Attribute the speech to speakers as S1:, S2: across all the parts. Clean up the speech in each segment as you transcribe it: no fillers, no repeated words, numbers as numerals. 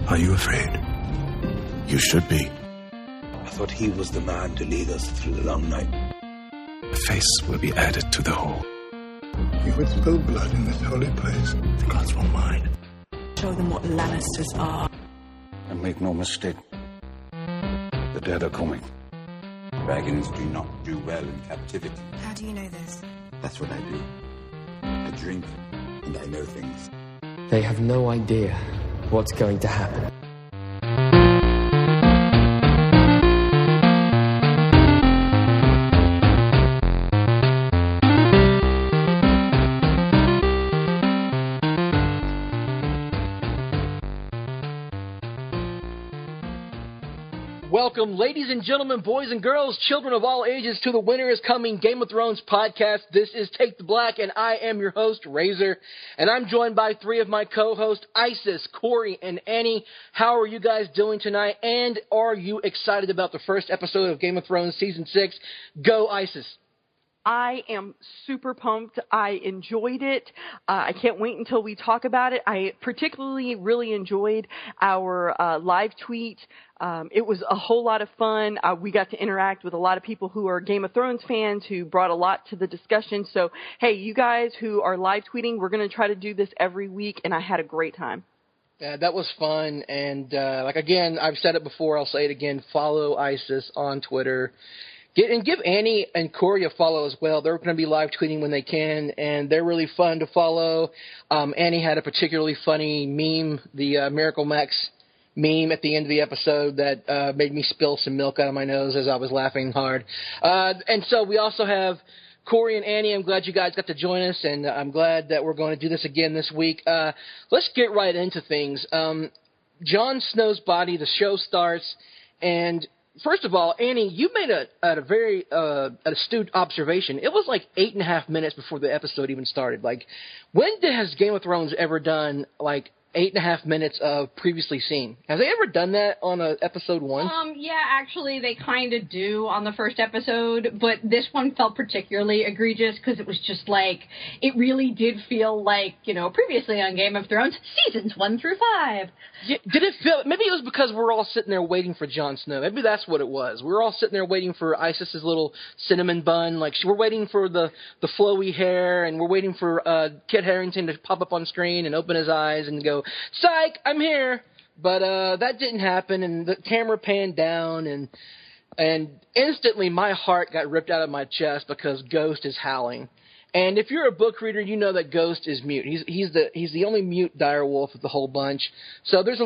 S1: Are you afraid? You should be.
S2: I thought he was the man to lead us through the long night.
S1: A face will be added to the whole.
S3: You would spill blood in this holy place.
S1: The gods won't mind.
S4: Show them what Lannisters are.
S5: And make no mistake, the dead are coming.
S6: Dragons do not do well in captivity.
S4: How do you know this?
S6: That's what I do. I drink, and I know things.
S7: They have no idea what's going to happen.
S8: Welcome, ladies and gentlemen, boys and girls, children of all ages, to the Winter is Coming Game of Thrones podcast. This is Take the Black, and I am your host, Razor. And I'm joined by three of my co-hosts, Isis, Corey, and Annie. How are you guys doing tonight? And are you excited about the first episode of Game of Thrones Season 6? Go, Isis.
S9: I am super pumped. I enjoyed it. I can't wait until we talk about it. I particularly really enjoyed our live tweet. It was a whole lot of fun. We got to interact with a lot of people who are Game of Thrones fans who brought a lot to the discussion. So, hey, you guys who are live tweeting, we're going to try to do this every week, and I had a great time.
S8: Yeah, that was fun. And, again, I've said it before. I'll say it again. Follow Isis on Twitter. Give Annie and Corey a follow as well. They're going to be live tweeting when they can, and they're really fun to follow. Annie had a particularly funny meme, the Miracle Max meme at the end of the episode that made me spill some milk out of my nose as I was laughing hard. And so we also have Corey and Annie. I'm glad you guys got to join us, and I'm glad that we're going to do this again this week. Let's get right into things. Jon Snow's body, the show starts, and first of all, Annie, you made a very astute observation. It was like 8.5 minutes before the episode even started. Like, when has Game of Thrones ever done, like, 8.5 minutes of previously seen? Has they ever done that on episode 1?
S10: Yeah, actually, they kind of do on the first episode, but this one felt particularly egregious because it was just like, it really did feel like, previously on Game of Thrones, seasons 1 through 5.
S8: Yeah, did it feel, maybe it was because we're all sitting there waiting for Jon Snow. Maybe that's what it was. We were all sitting there waiting for Isis's little cinnamon bun. Like, we're waiting for the flowy hair, and we're waiting for Kit Harington to pop up on screen and open his eyes and go, "Psych, I'm here." But that didn't happen, and the camera panned down, and instantly my heart got ripped out of my chest because Ghost is howling. And if you're a book reader, you know that Ghost is mute. He's the only mute direwolf of the whole bunch. So there's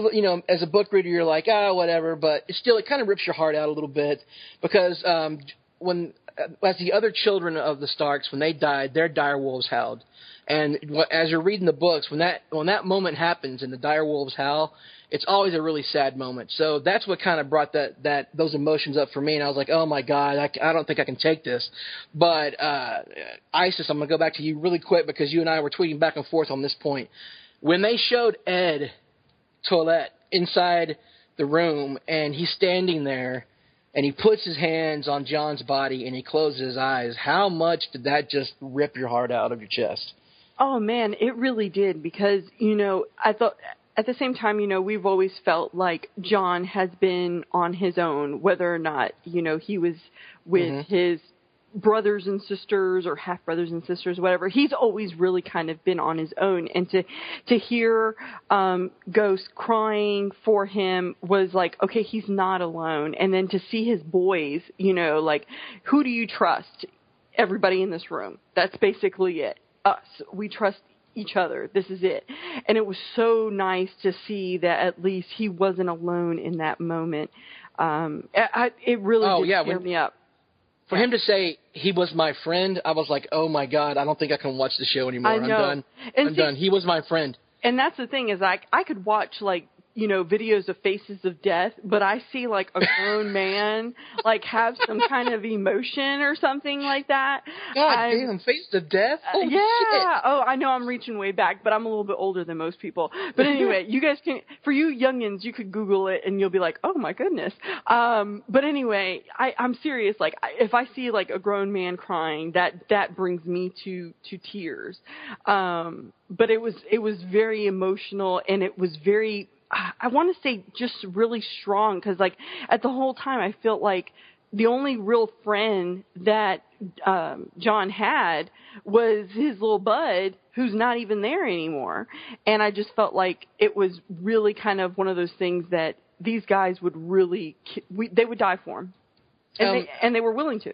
S8: as a book reader, you're like, whatever. But still, it kind of rips your heart out a little bit because as the other children of the Starks, when they died, their direwolves howled. And as you're reading the books, when that moment happens and the direwolves howl, it's always a really sad moment. So that's what kind of brought those emotions up for me. And I was like, oh my God, I don't think I can take this. But Isis, I'm gonna go back to you really quick because you and I were tweeting back and forth on this point. When they showed Ed Toilette inside the room and he's standing there and he puts his hands on Jon's body and he closes his eyes, how much did that just rip your heart out of your chest?
S9: Oh, man, it really did because, I thought at the same time, we've always felt like Jon has been on his own, whether or not, he was with his brothers and sisters or half brothers and sisters, whatever. He's always really kind of been on his own. And to hear Ghost crying for him was like, okay, he's not alone. And then to see his boys, like, who do you trust? Everybody in this room. That's basically it. Us. We trust each other. This is it. And it was so nice to see that at least he wasn't alone in that moment. It really did tear me up.
S8: For him to say he was my friend, I was like, oh my God, I don't think I can watch the show anymore. I'm done. I'm done. He was my friend.
S9: And that's the thing is I could watch like videos of Faces of Death, but I see like a grown man like have some kind of emotion or something like that.
S8: God damn, Faces of Death? Holy shit.
S9: Oh, I know I'm reaching way back, but I'm a little bit older than most people. But anyway, you guys can, for you youngins, you could Google it and you'll be like, oh my goodness. But anyway, I'm serious. Like if I see like a grown man crying, that brings me to tears. But it was very emotional and it was very I want to say just really strong, because like at the whole time I felt like the only real friend that John had was his little bud, who's not even there anymore. And I just felt like it was really kind of one of those things that these guys would really, they would die for him. And they were willing to.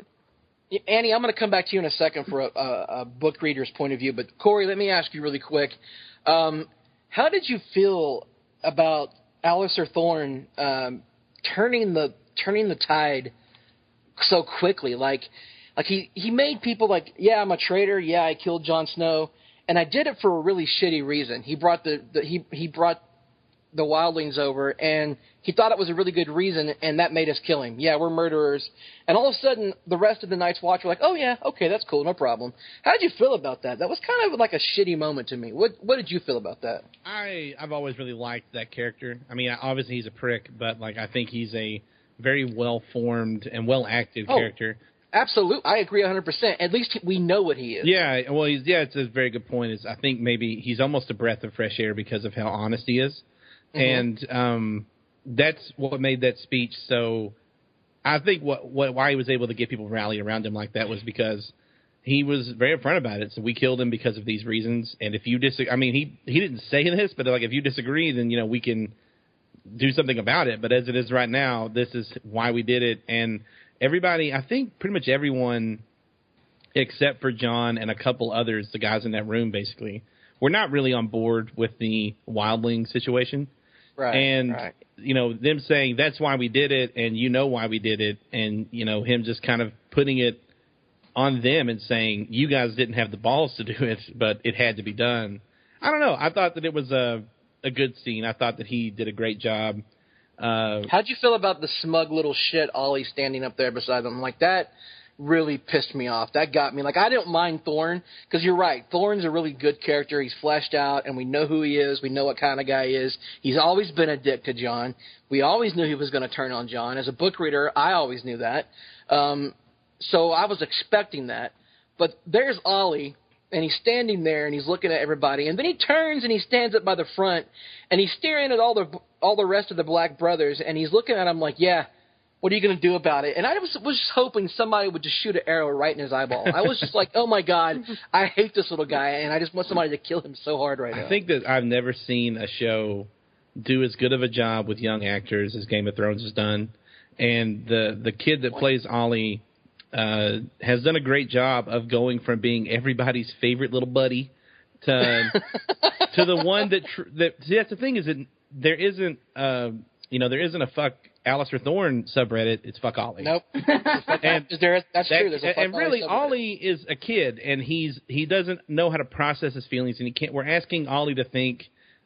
S8: Annie, I'm going to come back to you in a second for a book reader's point of view. But Corey, let me ask you really quick. How did you feel about Alistair Thorne turning the tide so quickly? Like he made people like, yeah, I'm a traitor. Yeah, I killed Jon Snow, and I did it for a really shitty reason. He brought he brought the wildlings over, and he thought it was a really good reason, and that made us kill him. Yeah, we're murderers. And all of a sudden, the rest of the Night's Watch were like, oh yeah, okay, that's cool, no problem. How did you feel about that? That was kind of like a shitty moment to me. What did you feel about that?
S11: I've always really liked that character. I mean, obviously he's a prick, but like I think he's a very well-formed and well-acted character.
S8: Absolutely. I agree 100%. At least we know what he is.
S11: Yeah, well, it's a very good point. I think maybe he's almost a breath of fresh air because of how honest he is. Mm-hmm. And that's what made that speech so... I think why he was able to get people rally around him like that was because he was very upfront about it. So we killed him because of these reasons. And if you disagree... I mean, he didn't say this, but like if you disagree, then, you know, we can do something about it. But as it is right now, this is why we did it. And everybody, I think pretty much everyone except for John and a couple others, the guys in that room basically, were not really on board with the wildling situation.
S8: Right.
S11: And, you know, them saying that's why we did it and you know why we did it. And, you know, him just kind of putting it on them and saying you guys didn't have the balls to do it, but it had to be done. I don't know. I thought that it was a good scene. I thought that he did a great job.
S8: How'd you feel about the smug little shit Ollie standing up there beside him? Like, that really pissed me off. That got me. Like, I don't mind Thorne, because you're right. Thorne's a really good character. He's fleshed out, and we know who he is. We know what kind of guy he is. He's always been a dick to Jon. We always knew he was going to turn on Jon. As a book reader, I always knew that. So I was expecting that. But there's Ollie, and he's standing there, and he's looking at everybody. And then he turns, and he stands up by the front, and he's staring at all the rest of the Black brothers, and he's looking at them like, yeah, what are you going to do about it? And I was just hoping somebody would just shoot an arrow right in his eyeball. I was just like, oh, my God, I hate this little guy, and I just want somebody to kill him so hard right now.
S11: I think that I've never seen a show do as good of a job with young actors as Game of Thrones has done. And the kid that plays Ollie has done a great job of going from being everybody's favorite little buddy to the one that see, that's the thing, is that there isn't a fuck Alistair Thorne subreddit. It's fuck Ollie.
S8: Nope. That's true. There's a fuck
S11: and really,
S8: Ollie
S11: is a kid, and he doesn't know how to process his feelings, and we're asking Ollie to think,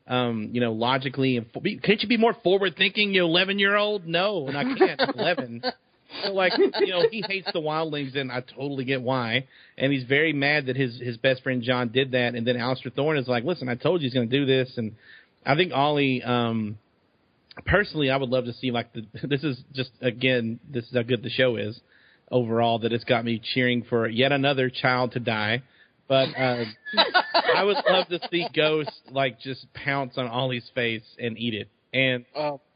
S11: logically. And can't you be more forward thinking, you 11-year-old? No, and I can't. I'm 11. So, like, he hates the wildlings, and I totally get why. And he's very mad that his best friend Jon did that. And then Alistair Thorne is like, listen, I told you he's going to do this. And I think Ollie, personally, I would love to see, like, this is how good the show is overall, that it's got me cheering for yet another child to die. But I would love to see Ghost, like, just pounce on Ollie's face and eat it. And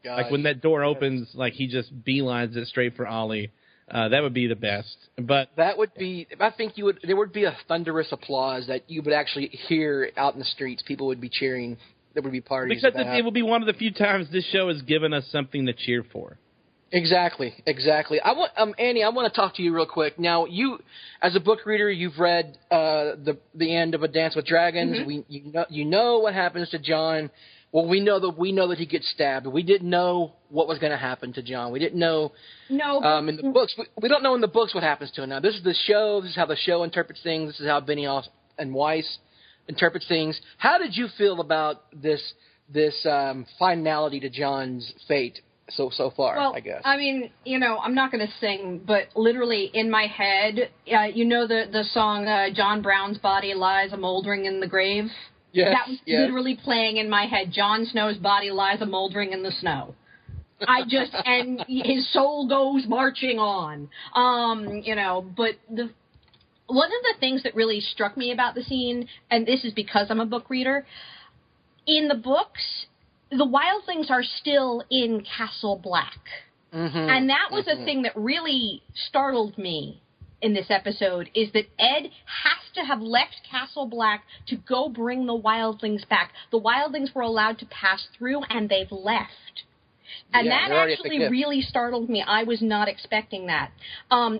S11: like when that door opens, like he just beelines it straight for Ollie. That would be the best. But
S8: that would be. I think there would be a thunderous applause that you would actually hear out in the streets. People would be cheering. There would be parties.
S11: Because it will be one of the few times this show has given us something to cheer for.
S8: Exactly. I want Annie, I want to talk to you real quick. Now, you, as a book reader, you've read the end of A Dance with Dragons.
S10: Mm-hmm.
S8: You know what happens to Jon. Well, we know that he gets stabbed. We didn't know what was going to happen to Jon. We didn't know in the books. We don't know in the books what happens to him. Now, this is the show. This is how the show interprets things. This is how Benioff and Weiss interprets things. How did you feel about this finality to Jon's fate so far,
S10: well,
S8: I guess?
S10: I mean, I'm not going to sing, but literally in my head, the song John Brown's body lies a moldering in the grave?
S8: Yes,
S10: that was literally playing in my head. Jon Snow's body lies a moldering in the snow. And his soul goes marching on. But one of the things that really struck me about the scene, and this is because I'm a book reader, in the books, the wildlings are still in Castle Black.
S8: Mm-hmm.
S10: And that was a thing that really startled me in this episode, is that Ed has to have left Castle Black to go bring the wildlings back. The wildlings were allowed to pass through, and they've left. And that actually really startled me. I was not expecting that.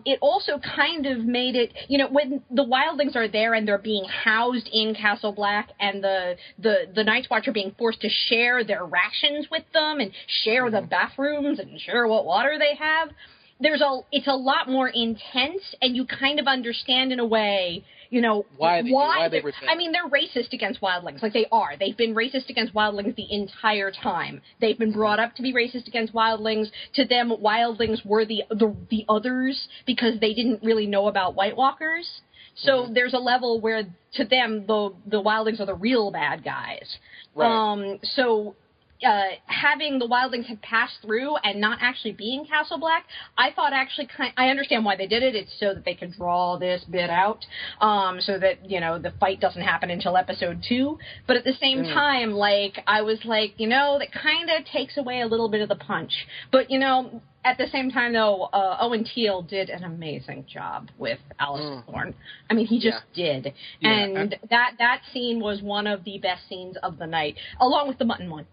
S10: It also kind of made it, when the wildlings are there and they're being housed in Castle Black, and the Night's Watch are being forced to share their rations with them and share the bathrooms and share what water they have, it's a lot more intense, and you kind of understand in a way, why they I mean, they're racist against wildlings. Like, they are. They've been racist against wildlings the entire time. They've been brought up to be racist against wildlings. To them, wildlings were the others because they didn't really know about White Walkers. So there's a level where, to them, the wildlings are the real bad guys. Right. Having the wildlings have passed through and not actually being Castle Black, I thought I understand why they did it. It's so that they could draw this bit out, so that, the fight doesn't happen until episode 2. But at the same time, I was like, that kind of takes away a little bit of the punch. But, at the same time, though, Owen Teale did an amazing job with Alistair Thorne. I mean, he just did. Yeah. And that scene was one of the best scenes of the night, along with the mutton one.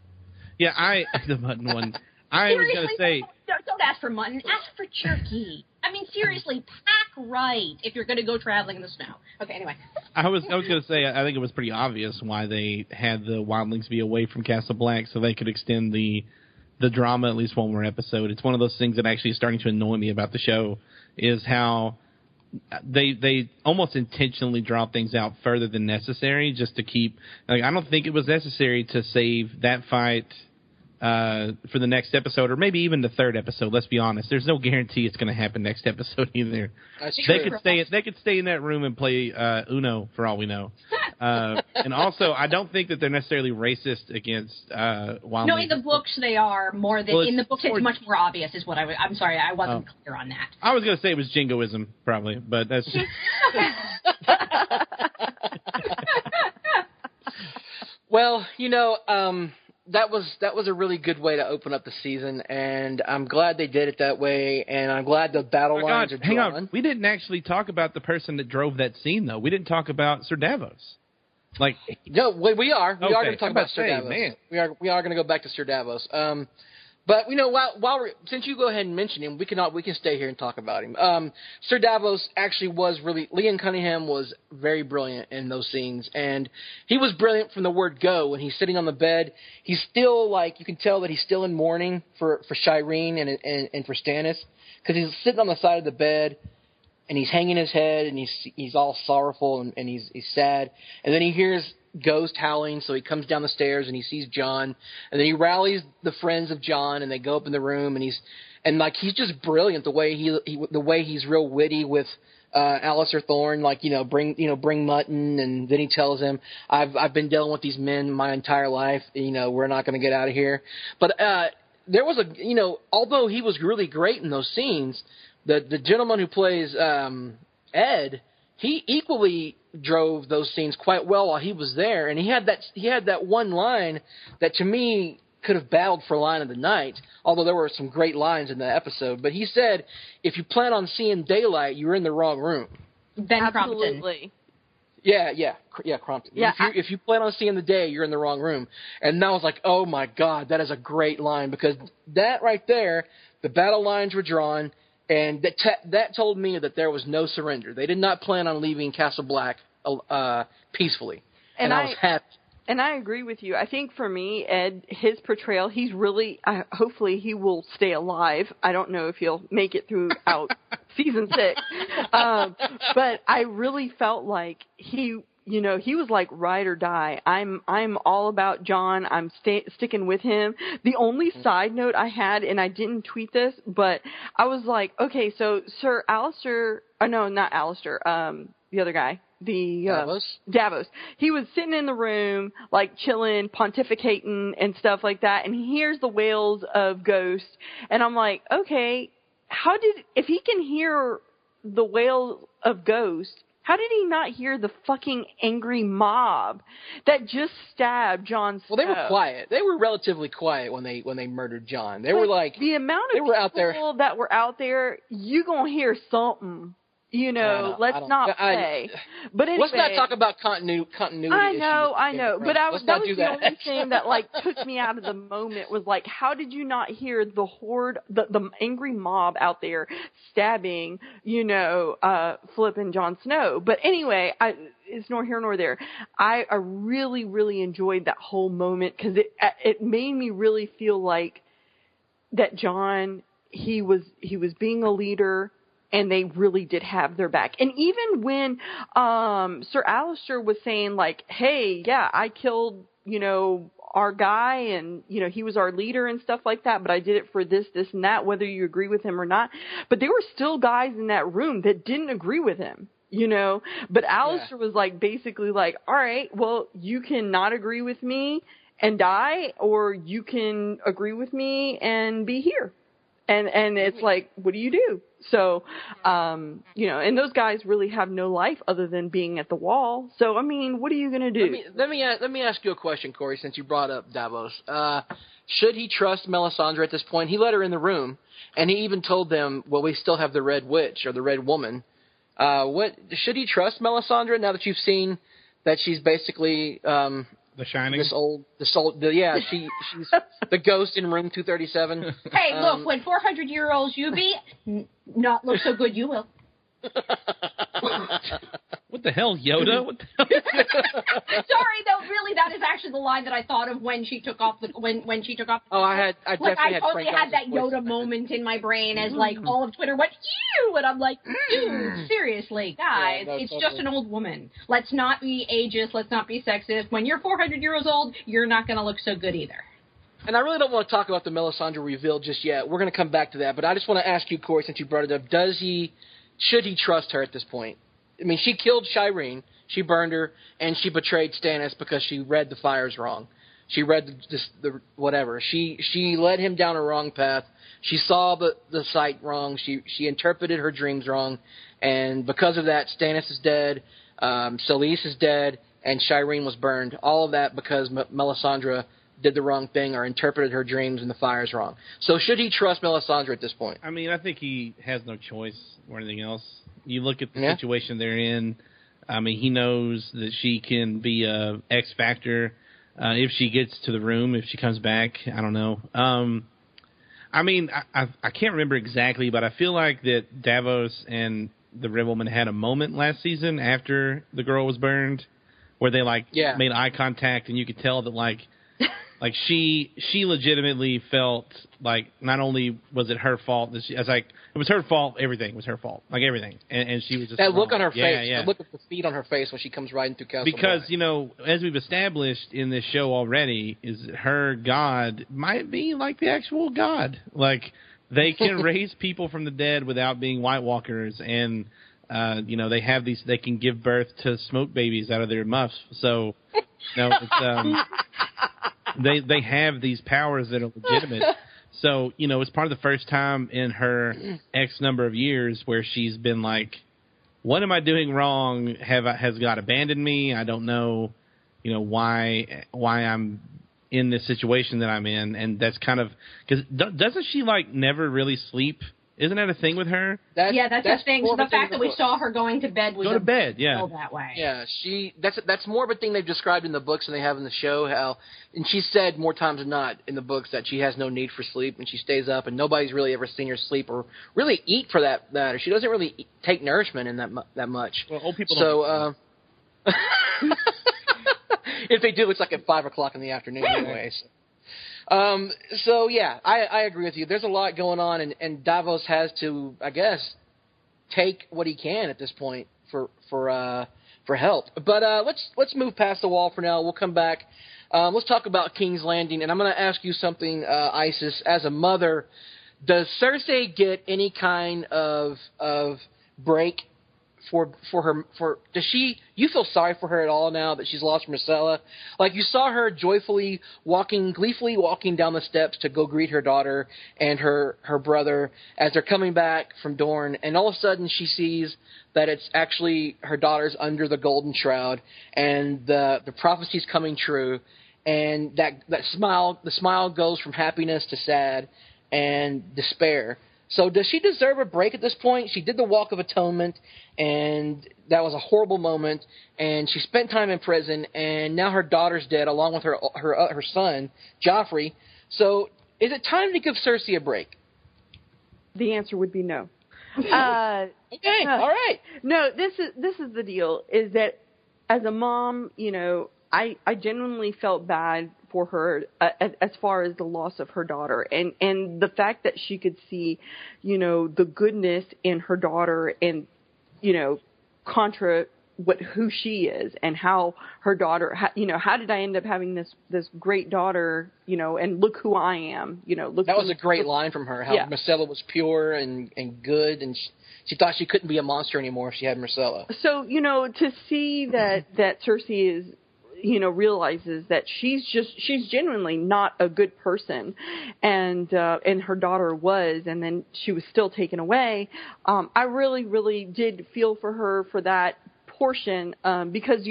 S11: Yeah, the mutton one. I was going to say...
S10: Don't ask for mutton. Ask for turkey. I mean, seriously, pack right if you're going to go traveling in the snow. Okay, anyway.
S11: I was going to say, I think it was pretty obvious why they had the wildlings be away from Castle Black, so they could extend the drama at least one more episode. It's one of those things that actually is starting to annoy me about the show, is how they almost intentionally draw things out further than necessary just to keep... I don't think it was necessary to save that fight for the next episode, or maybe even the third episode. Let's be honest. There's no guarantee it's going to happen next episode either. They could stay in that room and play Uno for all we know. And also, I don't think that they're necessarily racist against wildlings.
S10: No, in the books they are more than in the books. It's much more obvious. Is what I'm sorry, I wasn't clear on that.
S11: I was going to say it was jingoism, probably, but that's.
S8: Well, that was a really good way to open up the season, and I'm glad they did it that way, and I'm glad the battle lines are drawn.
S11: Hang on, we didn't actually talk about the person that drove that scene, though. We didn't talk about Sir Davos.
S8: No, we are. We are going to talk about Sir Davos. Man. We are going to go back to Sir Davos. But since you go ahead and mention him, we can stay here and talk about him. Sir Davos actually was really, Liam Cunningham was very brilliant in those scenes, and he was brilliant from the word go. When he's sitting on the bed, he's still you can tell that he's still in mourning for Shireen and for Stannis, because he's sitting on the side of the bed and he's hanging his head and he's all sorrowful and he's sad, and then he hears Ghost howling, so he comes down the stairs and he sees Jon, and then he rallies the friends of Jon, and they go up in the room, and he's just brilliant the way he's real witty with Alistair Thorne, bring mutton, and then he tells him, I've been dealing with these men my entire life, we're not going to get out of here. But there was although he was really great in those scenes, the gentleman who plays Ed, he equally drove those scenes quite well while he was there, and he had that one line that to me could have battled for line of the night, although there were some great lines in the episode. But he said, if you plan on seeing daylight, you're in the wrong room.
S10: Ben
S9: Absolutely.
S8: Crompton. Yeah, Crompton.
S9: Yeah,
S8: if you plan on seeing the day, you're in the wrong room. And I was like, oh my God, that is a great line, because that right there, the battle lines were drawn, and that told me that there was no surrender. They did not plan on leaving Castle Black peacefully. And I was happy.
S9: And I agree with you. I think for me, Ed, his portrayal, he's really, hopefully he will stay alive. I don't know if he'll make it throughout season 6. But I really felt like he was like ride or die. I'm all about Jon. I'm sticking with him. The only side note I had, and I didn't tweet this, but I was like, okay, so Sir Alistair, not Alistair, the other guy, Davos. He was sitting in the room, chilling, pontificating and stuff like that, and he hears the wails of Ghost, and I'm like, okay, if he can hear the wails of Ghost, How did he not hear the fucking angry mob that just stabbed Jon Snow?
S8: Well, they were quiet. They were relatively quiet when they murdered Jon. They were like
S9: the amount of people that were out there. You gonna hear something? You know, let's not play. But anyway,
S8: let's not talk about continuity.
S9: I know. But that was the only thing that like took me out of the moment was like, how did you not hear the horde, the angry mob out there stabbing, Flip and Jon Snow? But anyway, it's nor here nor there. I really, really enjoyed that whole moment because it made me really feel like that Jon, he was being a leader. And they really did have their back. And even when Sir Alistair was saying, like, hey, yeah, I killed, our guy and, he was our leader and stuff like that, but I did it for this, and that, whether you agree with him or not. But there were still guys in that room that didn't agree with him, But Alistair was, like, basically like, all right, well, you can not agree with me and die, or you can agree with me and be here. And it's like, what do you do? So, and those guys really have no life other than being at the wall. So, I mean, what are you going to do?
S8: Let me ask you a question, Corey, since you brought up Davos. Should he trust Melisandre at this point? He let her in the room, and he even told them, well, we still have the Red Witch or the Red Woman. Should he trust Melisandre now that you've seen that she's basically
S11: The Shining?
S8: She's the ghost in room 237.
S10: Hey, look, when 400-year-olds you be, not look so good, you will.
S11: What the hell, Yoda? What the hell?
S10: Sorry, though. Really, that is actually the line that I thought of when she took off. When she took off.
S8: I
S10: totally had that Yoda moment in my brain as like all of Twitter went ew, and I'm like, dude, seriously, guys, it's just an old woman. Let's not be ageist. Let's not be sexist. When you're 400 years old, you're not going to look so good either.
S8: And I really don't want to talk about the Melisandre reveal just yet. We're going to come back to that, but I just want to ask you, Corey, since you brought it up, should he trust her at this point? I mean, she killed Shireen, she burned her, and she betrayed Stannis because she read the fires wrong. She read the whatever. She led him down a wrong path. She saw the sight wrong. She interpreted her dreams wrong, and because of that, Stannis is dead, Selyse is dead, and Shireen was burned. All of that because Melisandre did the wrong thing or interpreted her dreams and the fires wrong. So should he trust Melisandre at this point?
S11: I mean, I think he has no choice or anything else. You look at the situation they're in. I mean, he knows that she can be a X factor if she gets to the room, if she comes back. I don't know. I mean, I can't remember exactly, but I feel like that Davos and the Red Woman had a moment last season after the girl was burned where they made eye contact, and you could tell that like she legitimately felt like not only was it her fault, that it was her fault. Everything was her fault, like everything, and she was just
S8: that
S11: wrong.
S8: Look on her face. The look at the feet on her face when she comes riding through Castle
S11: Because
S8: Black.
S11: As we've established in this show already, is that her God might be like the actual God. Like they can raise people from the dead without being White Walkers, and they have these. They can give birth to smoke babies out of their muffs. So it's. They have these powers that are legitimate. So, it's part of the first time in her X number of years where she's been like, what am I doing wrong? Has God abandoned me? I don't know, why I'm in this situation that I'm in. And that's kind of, because doesn't she never really sleep? Isn't that a thing with her?
S10: That's a thing. So the fact that we saw her going to bed was that way.
S8: Yeah, that's more of a thing they've described in the books than they have in the show. And she said more times than not in the books that she has no need for sleep and she stays up, and nobody's really ever seen her sleep or really eat for that matter. She doesn't really take nourishment in that much.
S11: Well, old people don't.
S8: So, if they do, it's like at 5 o'clock in the afternoon anyway. So yeah, I agree with you. There's a lot going on, and Davos has to, I guess, take what he can at this point for help. But let's move past the wall for now. We'll come back. Let's talk about King's Landing, and I'm going to ask you something, Isis. As a mother, does Cersei get any kind of break does you feel sorry for her at all now that she's lost Myrcella? Like, you saw her gleefully walking down the steps to go greet her daughter and her brother as they're coming back from Dorne, and all of a sudden she sees that it's actually her daughter's under the golden shroud, and the prophecy's coming true, and the smile goes from happiness to sad and despair. So does she deserve a break at this point? She did the Walk of Atonement, and that was a horrible moment, and she spent time in prison, and now her daughter's dead along with her son, Joffrey. So is it time to give Cersei a break?
S9: The answer would be no.
S8: Okay, all right.
S9: No, this is the deal, is that as a mom, I genuinely felt bad for her as far as the loss of her daughter, and the fact that she could see, the goodness in her daughter, and contra who she is, and how her daughter, how did I end up having this great daughter, and look who I am, look. That
S8: was a great line from her. How Myrcella was pure and good, and she thought she couldn't be a monster anymore if she had Myrcella.
S9: So to see that Cersei is, realizes that she's genuinely not a good person, and her daughter was, and then she was still taken away. I really, really did feel for her for that portion, because,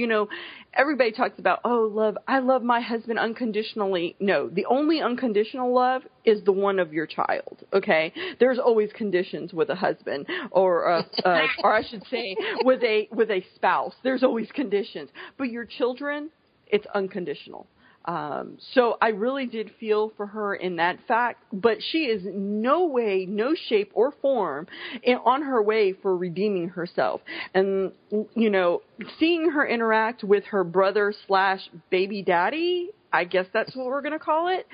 S9: everybody talks about, love, I love my husband unconditionally. No, the only unconditional love is the one of your child. Okay, there's always conditions with a husband, or I should say, with a spouse. There's always conditions, but your children, it's unconditional. So I really did feel for her in that fact, but she is no way, no shape or form on her way for redeeming herself. And, seeing her interact with her brother / baby daddy, I guess that's what we're going to call it,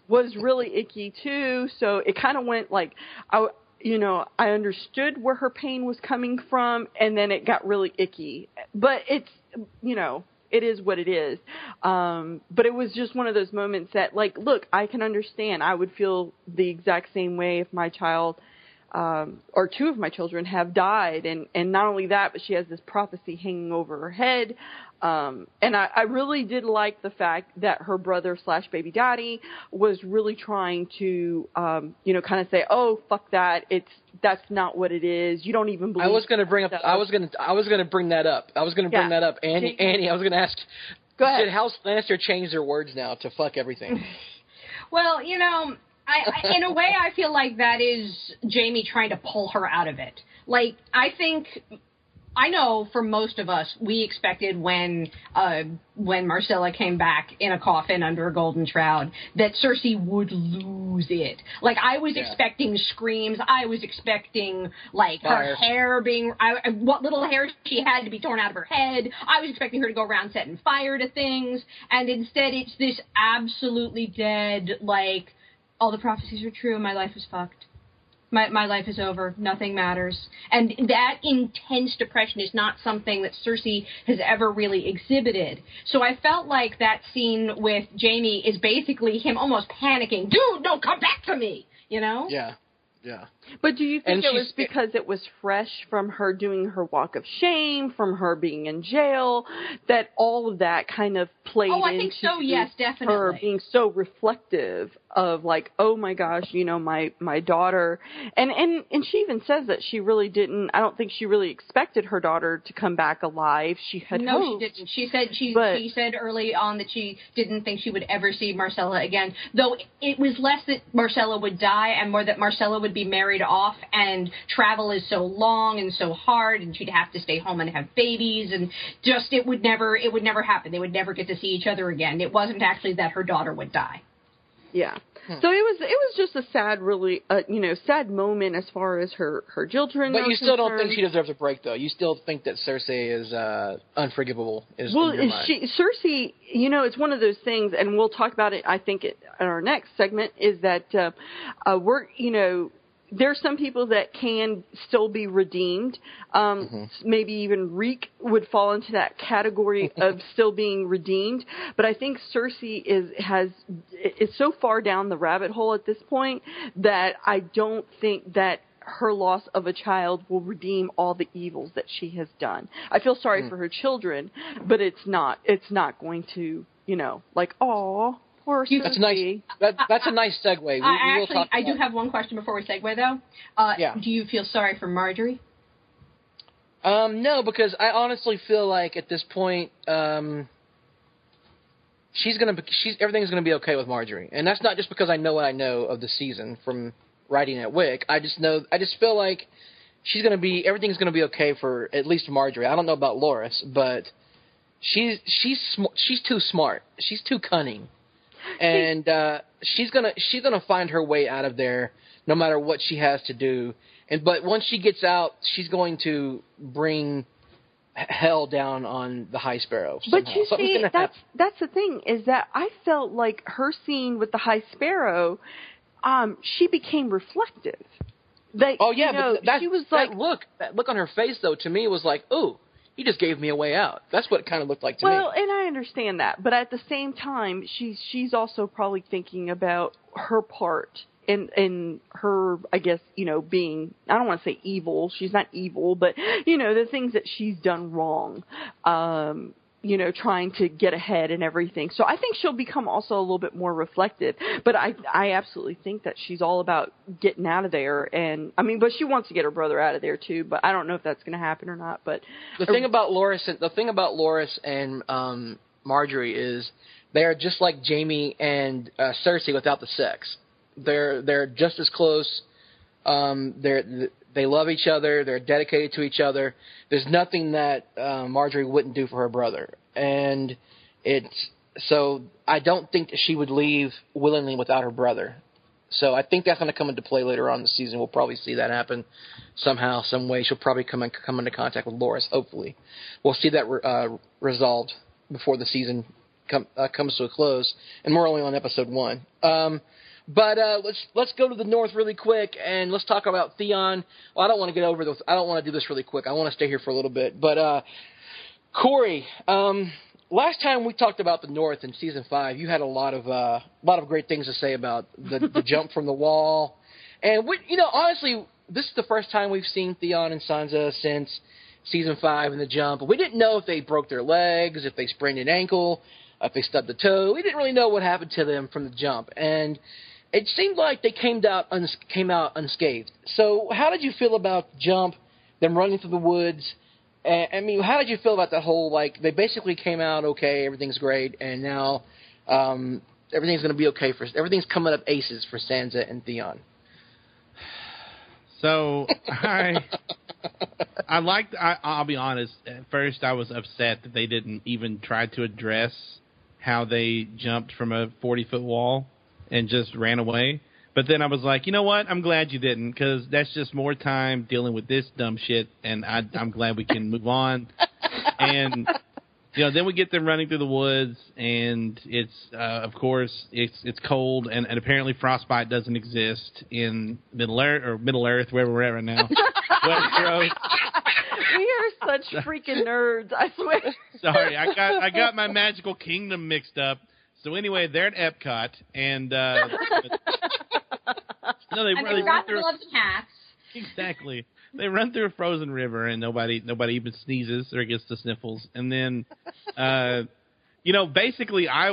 S9: was really icky too. So it kind of went like, I understood where her pain was coming from, and then it got really icky. But it's, it is what it is. But it was just one of those moments that, like, look, I can understand. I would feel the exact same way if my child, or two of my children have died. And not only that, but she has this prophecy hanging over her head. And I really did like the fact that her brother / baby daddy was really trying to, kind of say, oh, fuck that. That's not what it is. You don't even believe.
S8: I was going to bring that up. I was going to bring that up. Annie, I was going to ask.
S9: Go ahead.
S8: Did House Lannister change their words now to fuck everything?
S10: Well, I in a way, I feel like that is Jaime trying to pull her out of it. Like, I know for most of us, we expected when Myrcella came back in a coffin under a golden shroud that Cersei would lose it. Like, I was expecting screams. I was expecting, like, her hair being, what little hair she had to be torn out of her head. I was expecting her to go around setting fire to things. And instead, it's this absolutely dead, like, all the prophecies are true, my life is fucked. My life is over. Nothing matters. And that intense depression is not something that Cersei has ever really exhibited. So I felt like that scene with Jaime is basically him almost panicking. Dude, no, come back to me.
S8: Yeah.
S9: But do you think it was because it was fresh from her doing her walk of shame, from her being in jail, that all of that kind of played into
S10: I think so, yes, definitely.
S9: Her being so reflective of, like, oh my gosh, my daughter, and she even says that she really didn't. I don't think she really expected her daughter to come back alive. She had hoped.
S10: She didn't. She said she said early on that she didn't think she would ever see Myrcella again. Though it was less that Myrcella would die and more that Myrcella would be married off, and travel is so long and so hard, and she'd have to stay home and have babies, and just it would never happen. They would never get to see each other again. It wasn't actually that her daughter would die.
S9: Yeah. So it was just a sad, really, sad moment as far as her children.
S8: But you still don't think she deserves a break, though. You still think that Cersei is unforgivable. In your mind.
S9: Cersei, it's one of those things, and we'll talk about it. I think in our next segment is that there's some people that can still be redeemed. Maybe even Reek would fall into that category of still being redeemed. But I think Cersei is so far down the rabbit hole at this point that I don't think that her loss of a child will redeem all the evils that she has done. I feel sorry for her children, but it's not going to, like, oh, poor Cersei.
S8: That's nice. That's a nice segue.
S10: I do have one question before we segue, though. Do you feel sorry for Marjorie?
S8: No, because I honestly feel like at this point, everything's gonna be okay with Marjorie, and that's not just because I know what I know of the season from writing at Wick. I just feel like everything's gonna be okay for at least Marjorie. I don't know about Loras, but she's too smart. She's too cunning, and she's gonna find her way out of there no matter what she has to do. But once she gets out, she's going to bring hell down on the High Sparrow. Somehow.
S9: But you see, that's the thing, is that I felt like her scene with the High Sparrow, she became reflective. But she was like,
S8: that look on her face, though, to me was like, ooh, he just gave me a way out. That's what it kind of looked like to me.
S9: Well, and I understand that, but at the same time, she's also probably thinking about her part in her, I guess, being, I don't want to say evil. She's not evil, but, the things that she's done wrong, trying to get ahead and everything. So I think she'll become also a little bit more reflective. But I absolutely think that she's all about getting out of there. And, but she wants to get her brother out of there, too. But I don't know if that's going to happen or not. But
S8: the thing about Loras and Marjorie is they are just like Jaime and Cersei without the sex. They're just as close. They love each other. They're dedicated to each other. There's nothing that Marjorie wouldn't do for her brother, and so I don't think that she would leave willingly without her brother. So I think that's going to come into play later on in the season. We'll probably see that happen somehow, some way. She'll probably come into contact with Loras. Hopefully, we'll see that resolved before the season comes to a close, and we're only on episode 1. But let's go to the north really quick, and let's talk about Theon. Well, I don't want to do this really quick. I want to stay here for a little bit. But Corey, last time we talked about the north in season 5, you had a lot of great things to say about the jump from the wall, and honestly, this is the first time we've seen Theon and Sansa since season 5 in the jump. We didn't know if they broke their legs, if they sprained an ankle, if they stubbed a toe. We didn't really know what happened to them from the jump, and it seemed like they came out unscathed. So how did you feel about the jump, them running through the woods? How did you feel about that whole, they basically came out okay, everything's great, and now everything's going to be okay everything's coming up aces for Sansa and Theon?
S11: So I'll be honest, at first I was upset that they didn't even try to address how they jumped from a 40-foot wall and just ran away. But then I was like, you know what? I'm glad you didn't, because that's just more time dealing with this dumb shit, and I'm glad we can move on. And then we get them running through the woods, and it's of course it's cold, and apparently frostbite doesn't exist in Middle Earth, wherever we're at right now. Westeros.
S9: We are such freaking nerds, I swear.
S11: Sorry, I got my magical kingdom mixed up. So anyway, they're at Epcot, and they run through.
S10: Loves cats.
S11: Exactly. They run through a frozen river, and nobody even sneezes or gets the sniffles. And then, basically, I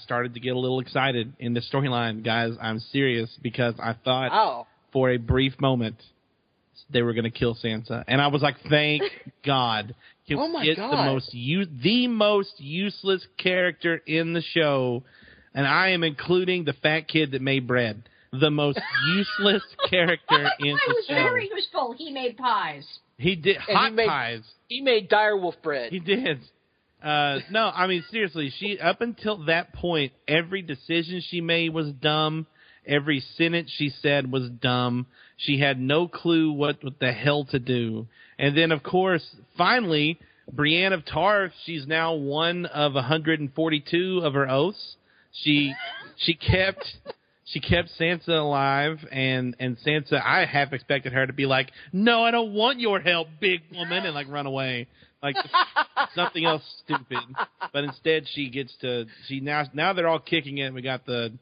S11: started to get a little excited in the storyline, guys. I'm serious, because I thought for a brief moment they were going to kill Sansa, and I was like, thank God. It's the most useless character in the show, and I am including the fat kid that made bread. The most useless character in the show.
S10: He was very useful. He made pies.
S11: He did pies.
S8: He made direwolf bread.
S11: He did. No, seriously, she up until that point, every decision she made was dumb. Every sentence she said was dumb. She had no clue what the hell to do. And then, of course, finally, Brienne of Tarth, she's now one of 142 of her oaths. She kept Sansa alive, and Sansa, I half expected her to be like, no, I don't want your help, big woman, and run away. Something else stupid. But instead she gets to, now they're all kicking it. We got the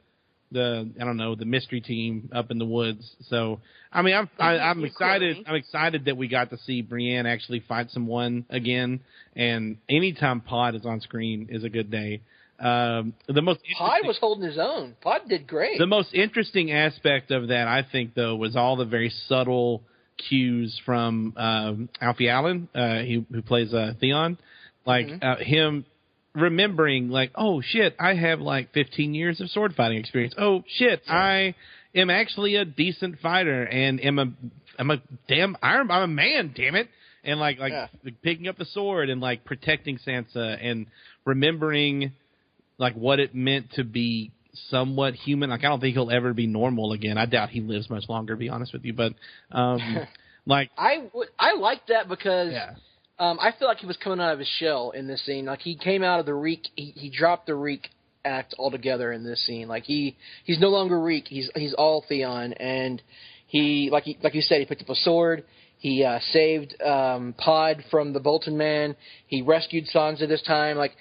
S11: the mystery team up in the woods. So I mean, I'm excited. I'm excited that we got to see Brienne actually fight someone again. And anytime Pod is on screen is a good day. Pod
S8: was holding his own. Pod did great.
S11: The most interesting aspect of that, I think, though, was all the very subtle cues from Alfie Allen, who plays Theon, like him remembering, like, oh shit, I have like 15 years of sword fighting experience. Oh shit, I am actually a decent fighter and I'm a man, damn it. And like picking up the sword and like protecting Sansa and remembering like what it meant to be somewhat human. Like I don't think he'll ever be normal again. I doubt he lives much longer, to be honest with you. But like
S8: I like that because I feel like he was coming out of his shell in this scene. Like he came out of the Reek. He dropped the Reek act altogether in this scene. Like he's no longer Reek. He's all Theon, and he like you said, he picked up a sword. He saved Pod from the Bolton Man. He rescued Sansa this time. Like,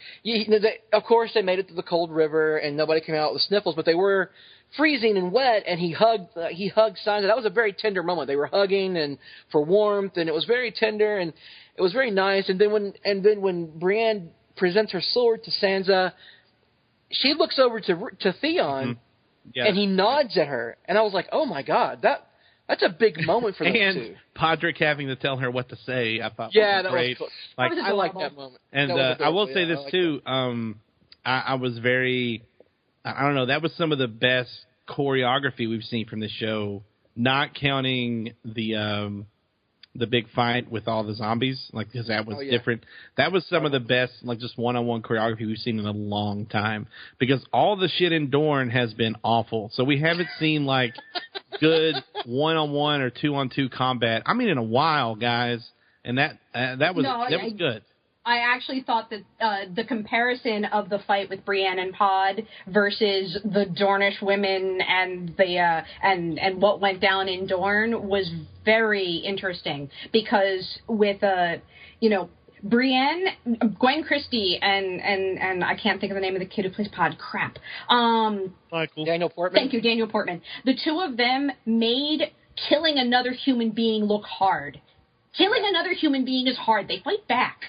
S8: of course, they made it to the cold river, and nobody came out with sniffles, but they were freezing and wet. And he hugged Sansa. That was a very tender moment. They were hugging and for warmth, and it was very tender and it was very nice. And then when Brienne presents her sword to Sansa, she looks over to Theon, and he nods at her. And I was like, oh my God, that's a big moment for them
S11: and Podrick having to tell her what to say, I thought was great.
S8: Was cool.
S11: Like,
S8: I like that moment.
S11: And I will say this too. I was very, I don't know, that was some of the best choreography we've seen from this show, not counting the big fight with all the zombies, like, because that was different. That was some of the best, like, just one-on-one choreography we've seen in a long time. Because all the shit in Dorne has been awful. So we haven't seen, like, good one-on-one or two-on-two combat, I mean, in a while, guys. And that was good.
S10: I actually thought that the comparison of the fight with Brienne and Pod versus the Dornish women and the and what went down in Dorne was very interesting, because with Brienne, Gwen Christie, and I can't think of the name of the kid who plays Pod. Crap.
S11: Michael.
S8: Daniel Portman.
S10: Thank you, Daniel Portman. The two of them made killing another human being look hard. Killing another human being is hard. They fight back.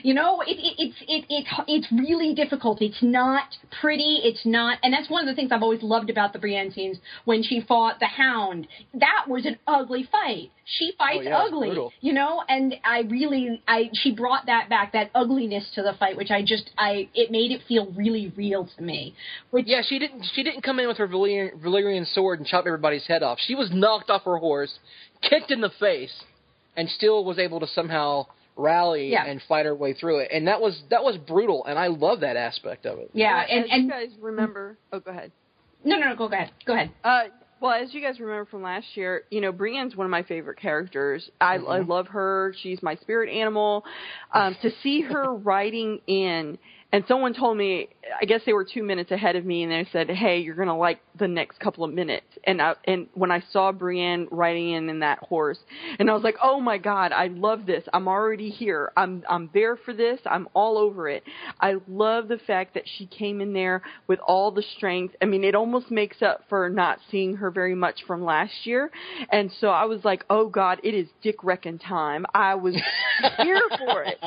S10: You know, it's really difficult. It's not pretty. It's not, and that's one of the things I've always loved about the Brienne scenes when she fought the Hound. That was an ugly fight. She fights ugly, you know, and she brought that back, that ugliness to the fight, which it made it feel really real to me.
S8: She didn't come in with her Valyrian sword and chop everybody's head off. She was knocked off her horse, kicked in the face, and still was able to somehow rally and fight her way through it, and that was brutal, and I love that aspect of it.
S9: Yeah, and you guys remember? Oh, go ahead.
S10: No, go ahead. Go ahead.
S9: Well, as you guys remember from last year, you know, Brienne's one of my favorite characters. I love her. She's my spirit animal. To see her riding in, and someone told me, I guess they were 2 minutes ahead of me, and they said, hey, you're going to like the next couple of minutes. And when I saw Brienne riding in that horse, and I was like, oh my God, I love this. I'm already here. I'm there for this. I'm all over it. I love the fact that she came in there with all the strength. I mean, it almost makes up for not seeing her very much from last year. And so I was like, oh God, it is Dick Reckon time. I was here for it.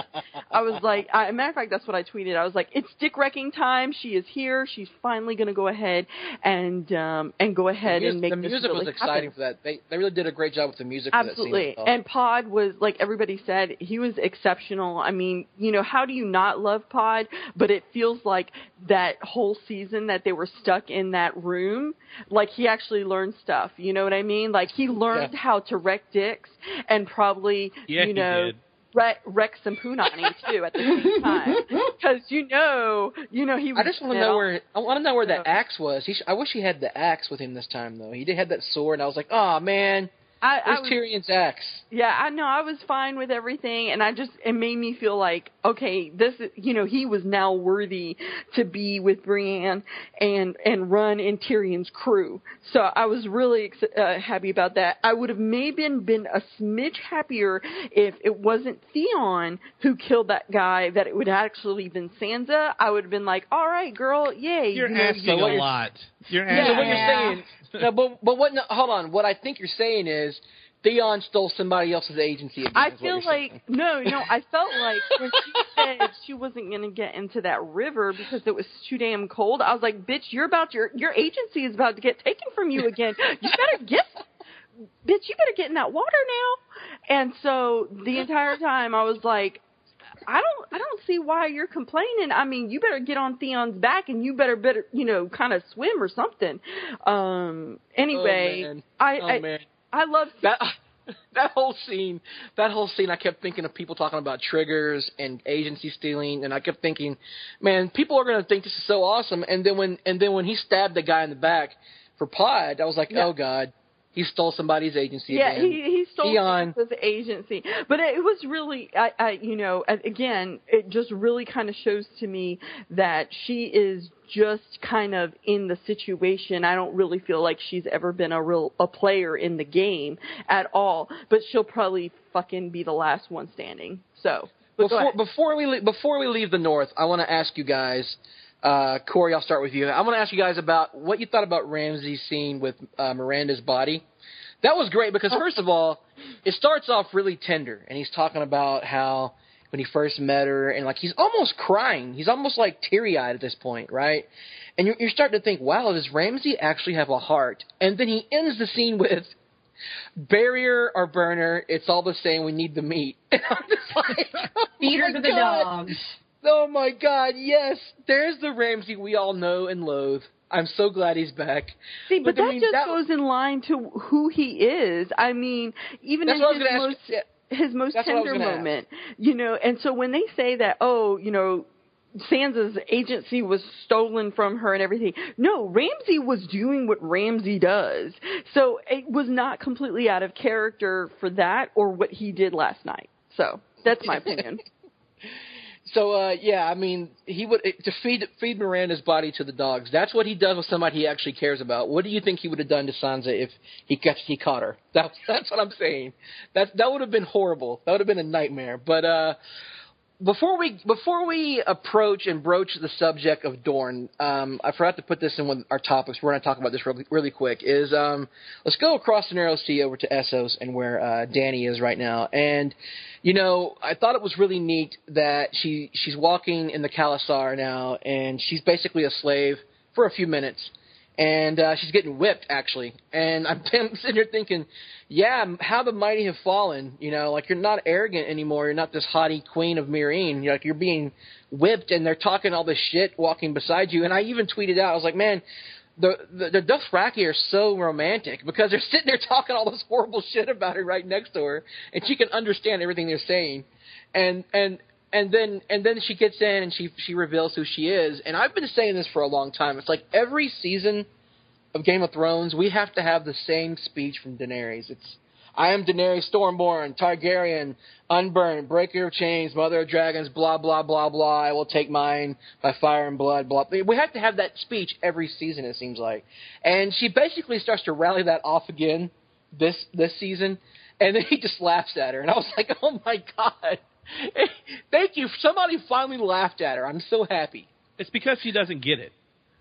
S9: I was like, as a matter of fact, that's what I tweeted. I was like, it's Dick Wrecking time. She is here. She's finally going to go ahead and go ahead and make this really
S8: The music was exciting
S9: happen.
S8: for that. They really did a great job with the music.
S9: Absolutely.
S8: For that scene.
S9: And Pod was, like everybody said, he was exceptional. I mean, you know, how do you not love Pod? But it feels like that whole season that they were stuck in that room, like he actually learned stuff. You know what I mean? Like he learned how to wreck dicks and probably,
S11: he did.
S9: Wreck some punani too at the same time, because you know he was.
S8: I just want to know where that axe was. I wish he had the axe with him this time though. He did have that sword, and I was like, oh man. Where's Tyrion's axe?
S9: Yeah, I know. I was fine with everything, and it made me feel like, okay, this is, you know, he was now worthy to be with Brienne and run in Tyrion's crew. So I was really happy about that. I would have maybe been a smidge happier if it wasn't Theon who killed that guy, that it would actually been Sansa. I would have been like, all right, girl, yay.
S11: You're asking a lot. You're
S8: So what you're saying, no, but what? No, hold on. What I think you're saying is Theon stole somebody else's agency again.
S9: I feel like I felt like when she said she wasn't going to get into that river because it was too damn cold. I was like, bitch, your agency is about to get taken from you again. You better get in that water now. And so the entire time I was like, I don't see why you're complaining. I mean, you better get on Theon's back and you better kind of swim or something. Anyway, I love
S8: that whole scene. That whole scene, I kept thinking of people talking about triggers and agency stealing, and I kept thinking, man, people are going to think this is so awesome. And then when he stabbed the guy in the back for Pod, I was like, oh God. He stole somebody's agency again.
S9: He stole his agency. But it was really, again, it just really kind of shows to me that she is just kind of in the situation. I don't really feel like she's ever been a player in the game at all. But she'll probably fucking be the last one standing. So
S8: before we leave the North, I want to ask you guys. Corey, I'll start with you. I want to ask you guys about what you thought about Ramsay's scene with Miranda's body. That was great because, first of all, it starts off really tender, and he's talking about how when he first met her, and like he's almost crying. He's almost like teary-eyed at this point, right? And you're starting to think, wow, does Ramsay actually have a heart? And then he ends the scene with, barrier or burner, it's all the same, we need the meat. And I'm just like,
S10: feed her to the dogs.
S8: Oh, my God, yes. There's the Ramsay we all know and loathe. I'm so glad he's back.
S9: See, but that goes in line to who he is. I mean, even in his most tender moment, and so when they say that, Sansa's agency was stolen from her and everything. No, Ramsay was doing what Ramsay does. So it was not completely out of character for that or what he did last night. So that's my opinion.
S8: So, I mean, he would to feed Miranda's body to the dogs. That's what he does with somebody he actually cares about. What do you think he would have done to Sansa if he caught her? That's what I'm saying. That would have been horrible. That would have been a nightmare. But before we approach and broach the subject of Dorne, I forgot to put this in one our topics. We're going to talk about this really quick. Let's go across the Narrow Sea over to Essos and where Dany is right now. And I thought it was really neat that she's walking in the Khalasar now, and she's basically a slave for a few minutes. And she's getting whipped, actually. And I'm sitting here thinking, yeah, how the mighty have fallen. Like you're not arrogant anymore. You're not this haughty queen of Meereen. You're being whipped, and they're talking all this shit walking beside you. And I even tweeted out, I was like, man, the Dothraki are so romantic because they're sitting there talking all this horrible shit about her right next to her, and she can understand everything they're saying. And then she gets in and she reveals who she is. And I've been saying this for a long time. It's like every season of Game of Thrones, we have to have the same speech from Daenerys. It's, I am Daenerys Stormborn, Targaryen, unburned, breaker of chains, mother of dragons, blah, blah, blah, blah. I will take mine by fire and blood, blah. We have to have that speech every season, it seems like. And she basically starts to rally that off again this season. And then he just laughs at her. And I was like, oh, my God. Thank you. Somebody finally laughed at her. I'm so happy.
S11: It's because she doesn't get it.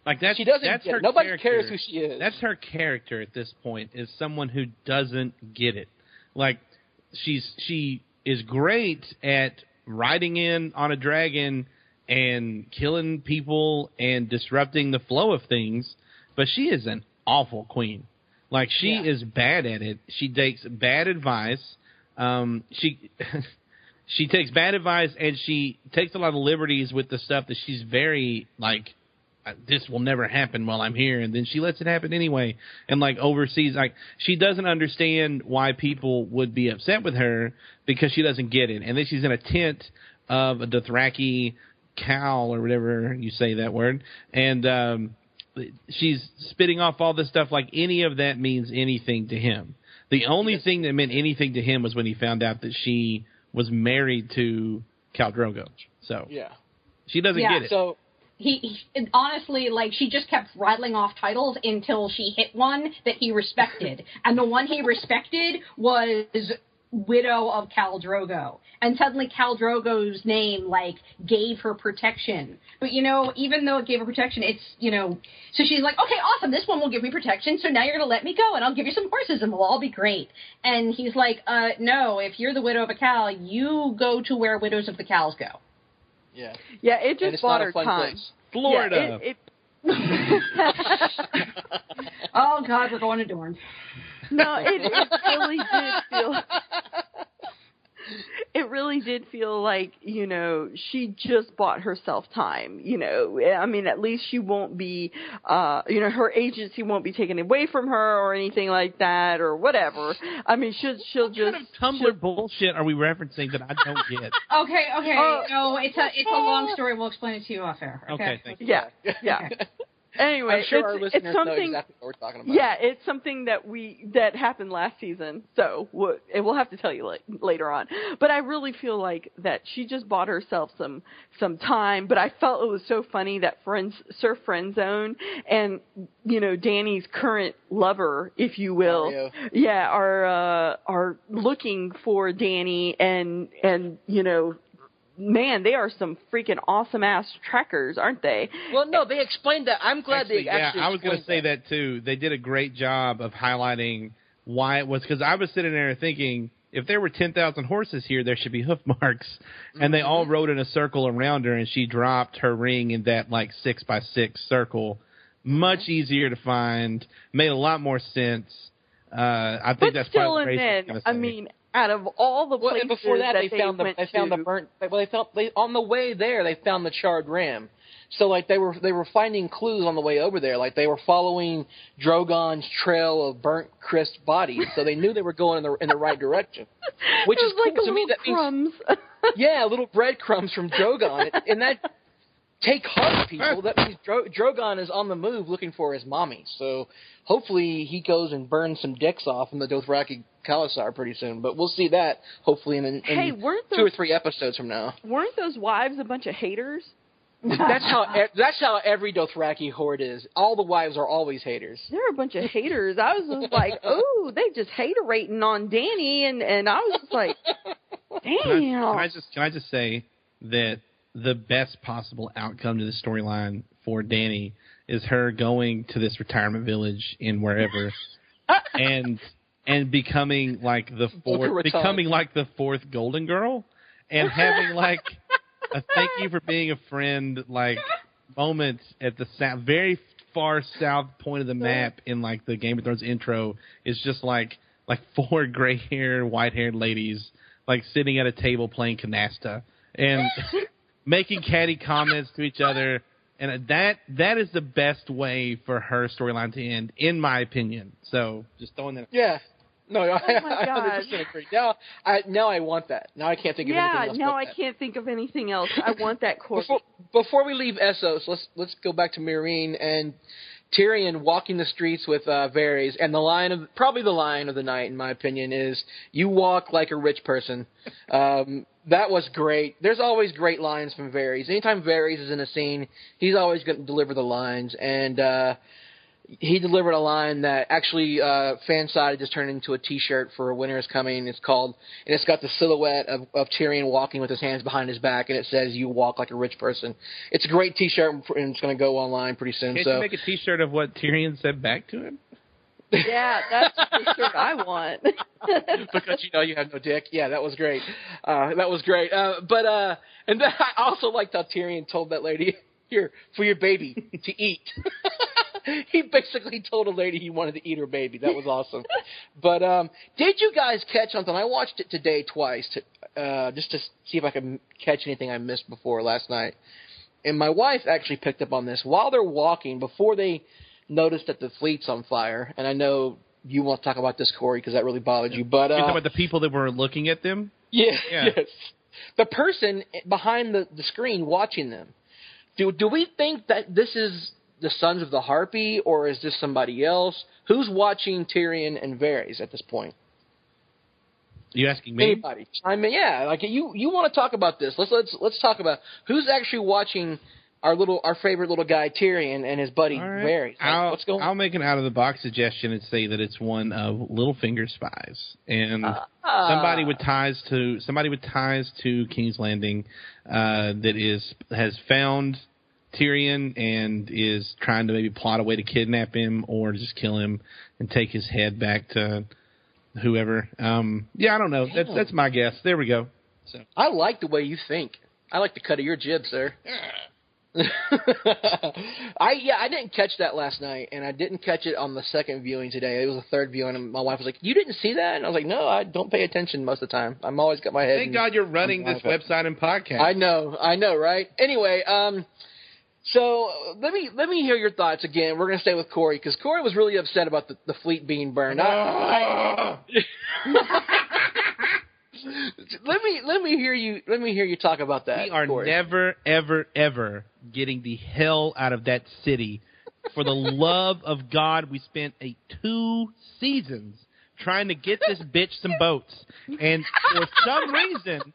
S11: Like
S8: she doesn't get it. Nobody cares who she is.
S11: That's her character at this point, is someone who doesn't get it. Like she is great at riding in on a dragon and killing people and disrupting the flow of things, but she is an awful queen. Like she is bad at it. She takes bad advice. She takes bad advice, and she takes a lot of liberties with the stuff that she's very, like, this will never happen while I'm here, and then she lets it happen anyway, and, like, oversees. Like, she doesn't understand why people would be upset with her because she doesn't get it. And then she's in a tent of a Dothraki cow, or whatever you say that word, and she's spitting off all this stuff like any of that means anything to him. The only thing that meant anything to him was when he found out that she was married to Khal Drogo. So she doesn't get it.
S10: So he honestly, like, she just kept rattling off titles until she hit one that he respected. And the one he respected was widow of Khal Drogo. And suddenly Khal Drogo's name, like, gave her protection. But, you know, even though it gave her protection, it's, you know, so she's like, okay, awesome, this one will give me protection, so now you're going to let me go, and I'll give you some horses, and we'll all be great. And he's like, no, if you're the widow of a Khal, you go to where widows of the Khals go.
S8: Yeah.
S9: Yeah, it just bought her time.
S8: Place.
S11: Florida.
S9: Yeah,
S10: Oh, God, we're going to Dorne.
S9: No, it really did feel... It really did feel like, you know, she just bought herself time, you know. I mean, at least she won't be, you know, her agency won't be taken away from her or anything like that or whatever. I mean, she'll just...
S11: What kind of Tumblr bullshit are we referencing that I don't get?
S10: Okay. No, it's a long story. We'll explain it to you off air.
S11: Okay, thank you.
S9: Yeah.
S10: Okay.
S8: I'm
S9: Anyway,
S8: sure our listeners
S9: it's something,
S8: know exactly what we're talking about.
S9: Yeah, it's something that happened last season, so we'll have to tell you later on. But I really feel like that she just bought herself some time. But I felt it was so funny that Sir Friendzone and, you know, Dany's current lover, if you will, are looking for Dany and you know. Man, they are some freaking awesome-ass trackers, aren't they?
S8: Well, no, they explained that. I'm glad they actually
S11: I was going to say that, too. They did a great job of highlighting why it was, because I was sitting there thinking, if there were 10,000 horses here, there should be hoof marks. And they all rode in a circle around her, and she dropped her ring in that, like, 6x6 circle. Much easier to find. Made a lot more sense. I think that's probably
S9: I mean, out of all the places
S8: and before that, they found on the way there. They found the charred ram. So like they were finding clues on the way over there. Like they were following Drogon's trail of burnt crisp bodies. So they knew they were going in the right direction, which is
S9: like
S8: cool to me. That
S9: crumbs.
S8: Yeah, little breadcrumbs from Drogon, and that. Take heart, people. That means Drogon is on the move looking for his mommy. So hopefully he goes and burns some dicks off in the Dothraki Khalasar pretty soon. But we'll see that hopefully in 2 or 3 episodes from now.
S9: Weren't those wives a bunch of haters?
S8: That's how every Dothraki horde is. All the wives are always haters.
S9: They're a bunch of haters. I was just like, oh, they just hater-rating on Dany, and I was just like, damn.
S11: Can I just say that the best possible outcome to the storyline for Dany is her going to this retirement village in wherever and becoming like the fourth Golden Girl and having like a thank you for being a friend like moment at the very far south point of the map in like the Game of Thrones intro is just like 4 gray-haired, white-haired ladies like sitting at a table playing canasta and making catty comments to each other, and that is the best way for her storyline to end, in my opinion. So, just throwing that.
S8: Yeah. No, I
S9: God.
S8: 100% agree. Now I want that. Now I can't think of anything else.
S9: Yeah, now I can't think of anything else. I want that course.
S8: Before we leave Essos, let's go back to Meereen and Tyrion walking the streets with Varys, and probably the line of the night, in my opinion, is "You walk like a rich person." That was great. There's always great lines from Varys. Anytime Varys is in a scene, he's always going to deliver the lines, and he delivered a line that actually Fanside just turned into a T-shirt for Winter is Coming. It's got the silhouette of Tyrion walking with his hands behind his back, and it says "You walk like a rich person." It's a great T-shirt, and it's going to go online pretty soon.
S11: Can't you make a T-shirt of what Tyrion said back to him?
S9: Yeah, that's the shirt I want.
S8: Because you know you have no dick. Yeah, that was great. That was great. But and then I also liked how Tyrion told that lady, "Here for your baby to eat." He basically told a lady he wanted to eat her baby. That was awesome. But did you guys catch something? I watched it today twice just to see if I could catch anything I missed before last night. And my wife actually picked up on this while they're walking before they noticed that the fleet's on fire. And I know you want to talk about this, Corey, because that really bothered you. But
S11: you're talking about the people that were looking at them?
S8: Yeah. Yes. The person behind the screen watching them. Do we think that this is the Sons of the Harpy, or is this somebody else? Who's watching Tyrion and Varys at this point?
S11: You asking me?
S8: Anybody? I mean, yeah. Like you want to talk about this? Let's talk about who's actually watching our favorite little guy Tyrion and his buddy Varys. Like, what's going on?
S11: I'll make an out of the box suggestion and say that it's one of Littlefinger's spies, and somebody with ties to King's Landing has found Tyrion and is trying to maybe plot a way to kidnap him or just kill him and take his head back to whoever. I don't know. That's my guess. There we go. So
S8: I like the way you think. I like the cut of your jib, sir. I didn't catch that last night, and I didn't catch it on the second viewing today. It was the third viewing, and my wife was like, "You didn't see that?" And I was like, "No, I don't pay attention most of the time. I'm always got my head."
S11: Thank God you're running this website and podcast.
S8: I know, right? Anyway, so let me hear your thoughts again. We're gonna stay with Corey because Corey was really upset about the fleet being burned. Let me hear you talk about that.
S11: We are
S8: Corey.
S11: never, ever, ever getting the hell out of that city. For the love of God, we spent 2 seasons trying to get this bitch some boats, and for some reason,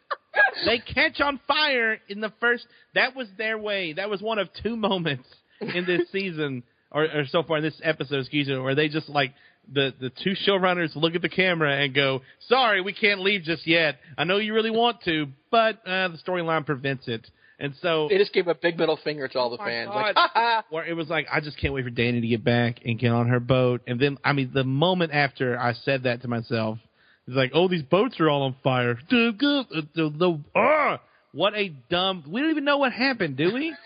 S11: they catch on fire in the first. That was their way. That was one of 2 moments in this season, or so far in this episode, excuse me, where they just like. The 2 showrunners look at the camera and go, "Sorry, we can't leave just yet. I know you really want to, but the storyline prevents it." And so
S8: they just gave a big middle finger to all the fans. Like,
S11: where it was like, I just can't wait for Dany to get back and get on her boat. And then, I mean, the moment after I said that to myself, it's like, "Oh, these boats are all on fire." What a dumb. We don't even know what happened, do we?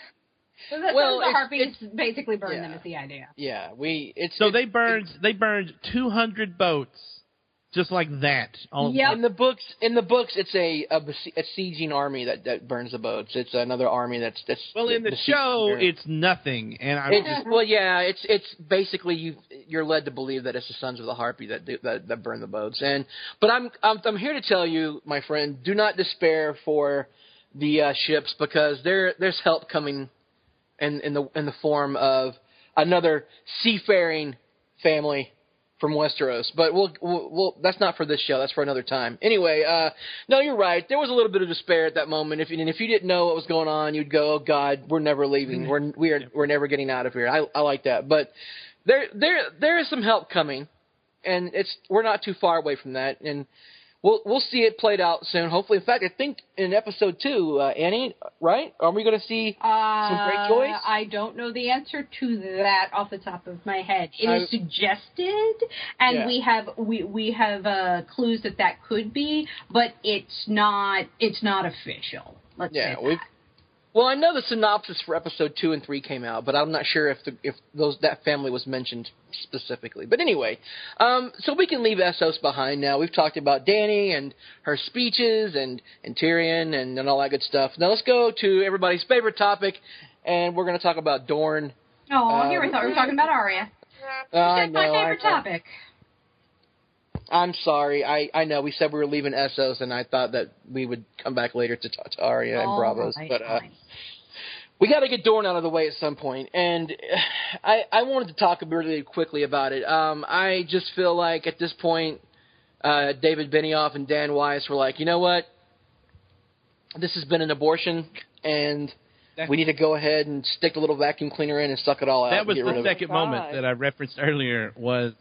S10: So the Harpies basically burned them is the idea.
S8: Yeah, they
S11: burned 200 boats just like that.
S8: In the books, it's a sieging army that burns the boats. It's another army that's
S11: in the show it's nothing, and
S8: it's basically you're led to believe that it's the Sons of the Harpy that burn the boats. But I'm here to tell you, my friend, do not despair for the ships because there's help coming. In the form of another seafaring family from Westeros, but we'll that's not for this show. That's for another time. Anyway, no, you're right. There was a little bit of despair at that moment. If you didn't know what was going on, you'd go, "Oh God, we're never leaving. We're never getting out of here." I like that, but there is some help coming, and we're not too far away from that, and. We'll see it played out soon, hopefully. In fact, I think in episode 2, Annie, right? Are we going to see some great choice?
S10: I don't know the answer to that off the top of my head. It is suggested, and we have clues that could be, but it's not official. Let's say that.
S8: Well, I know the synopsis for episode 2 and 3 came out, but I'm not sure if that family was mentioned specifically. But anyway, so we can leave Essos behind now. We've talked about Dany and her speeches and Tyrion and all that good stuff. Now let's go to everybody's favorite topic, and we're going to talk about Dorne.
S10: Oh, here we thought we were talking about Arya. My favorite topic.
S8: I'm sorry. I know we said we were leaving Essos, and I thought that we would come back later to talk to Arya and Braavos, but we got to get Dorne out of the way at some point. And I wanted to talk really quickly about it. I just feel like at this point, David Benioff and Dan Weiss were like, you know what? This has been an abortion, and we need to go ahead and stick a little vacuum cleaner in and suck it all out.
S11: That was the second moment that I referenced earlier was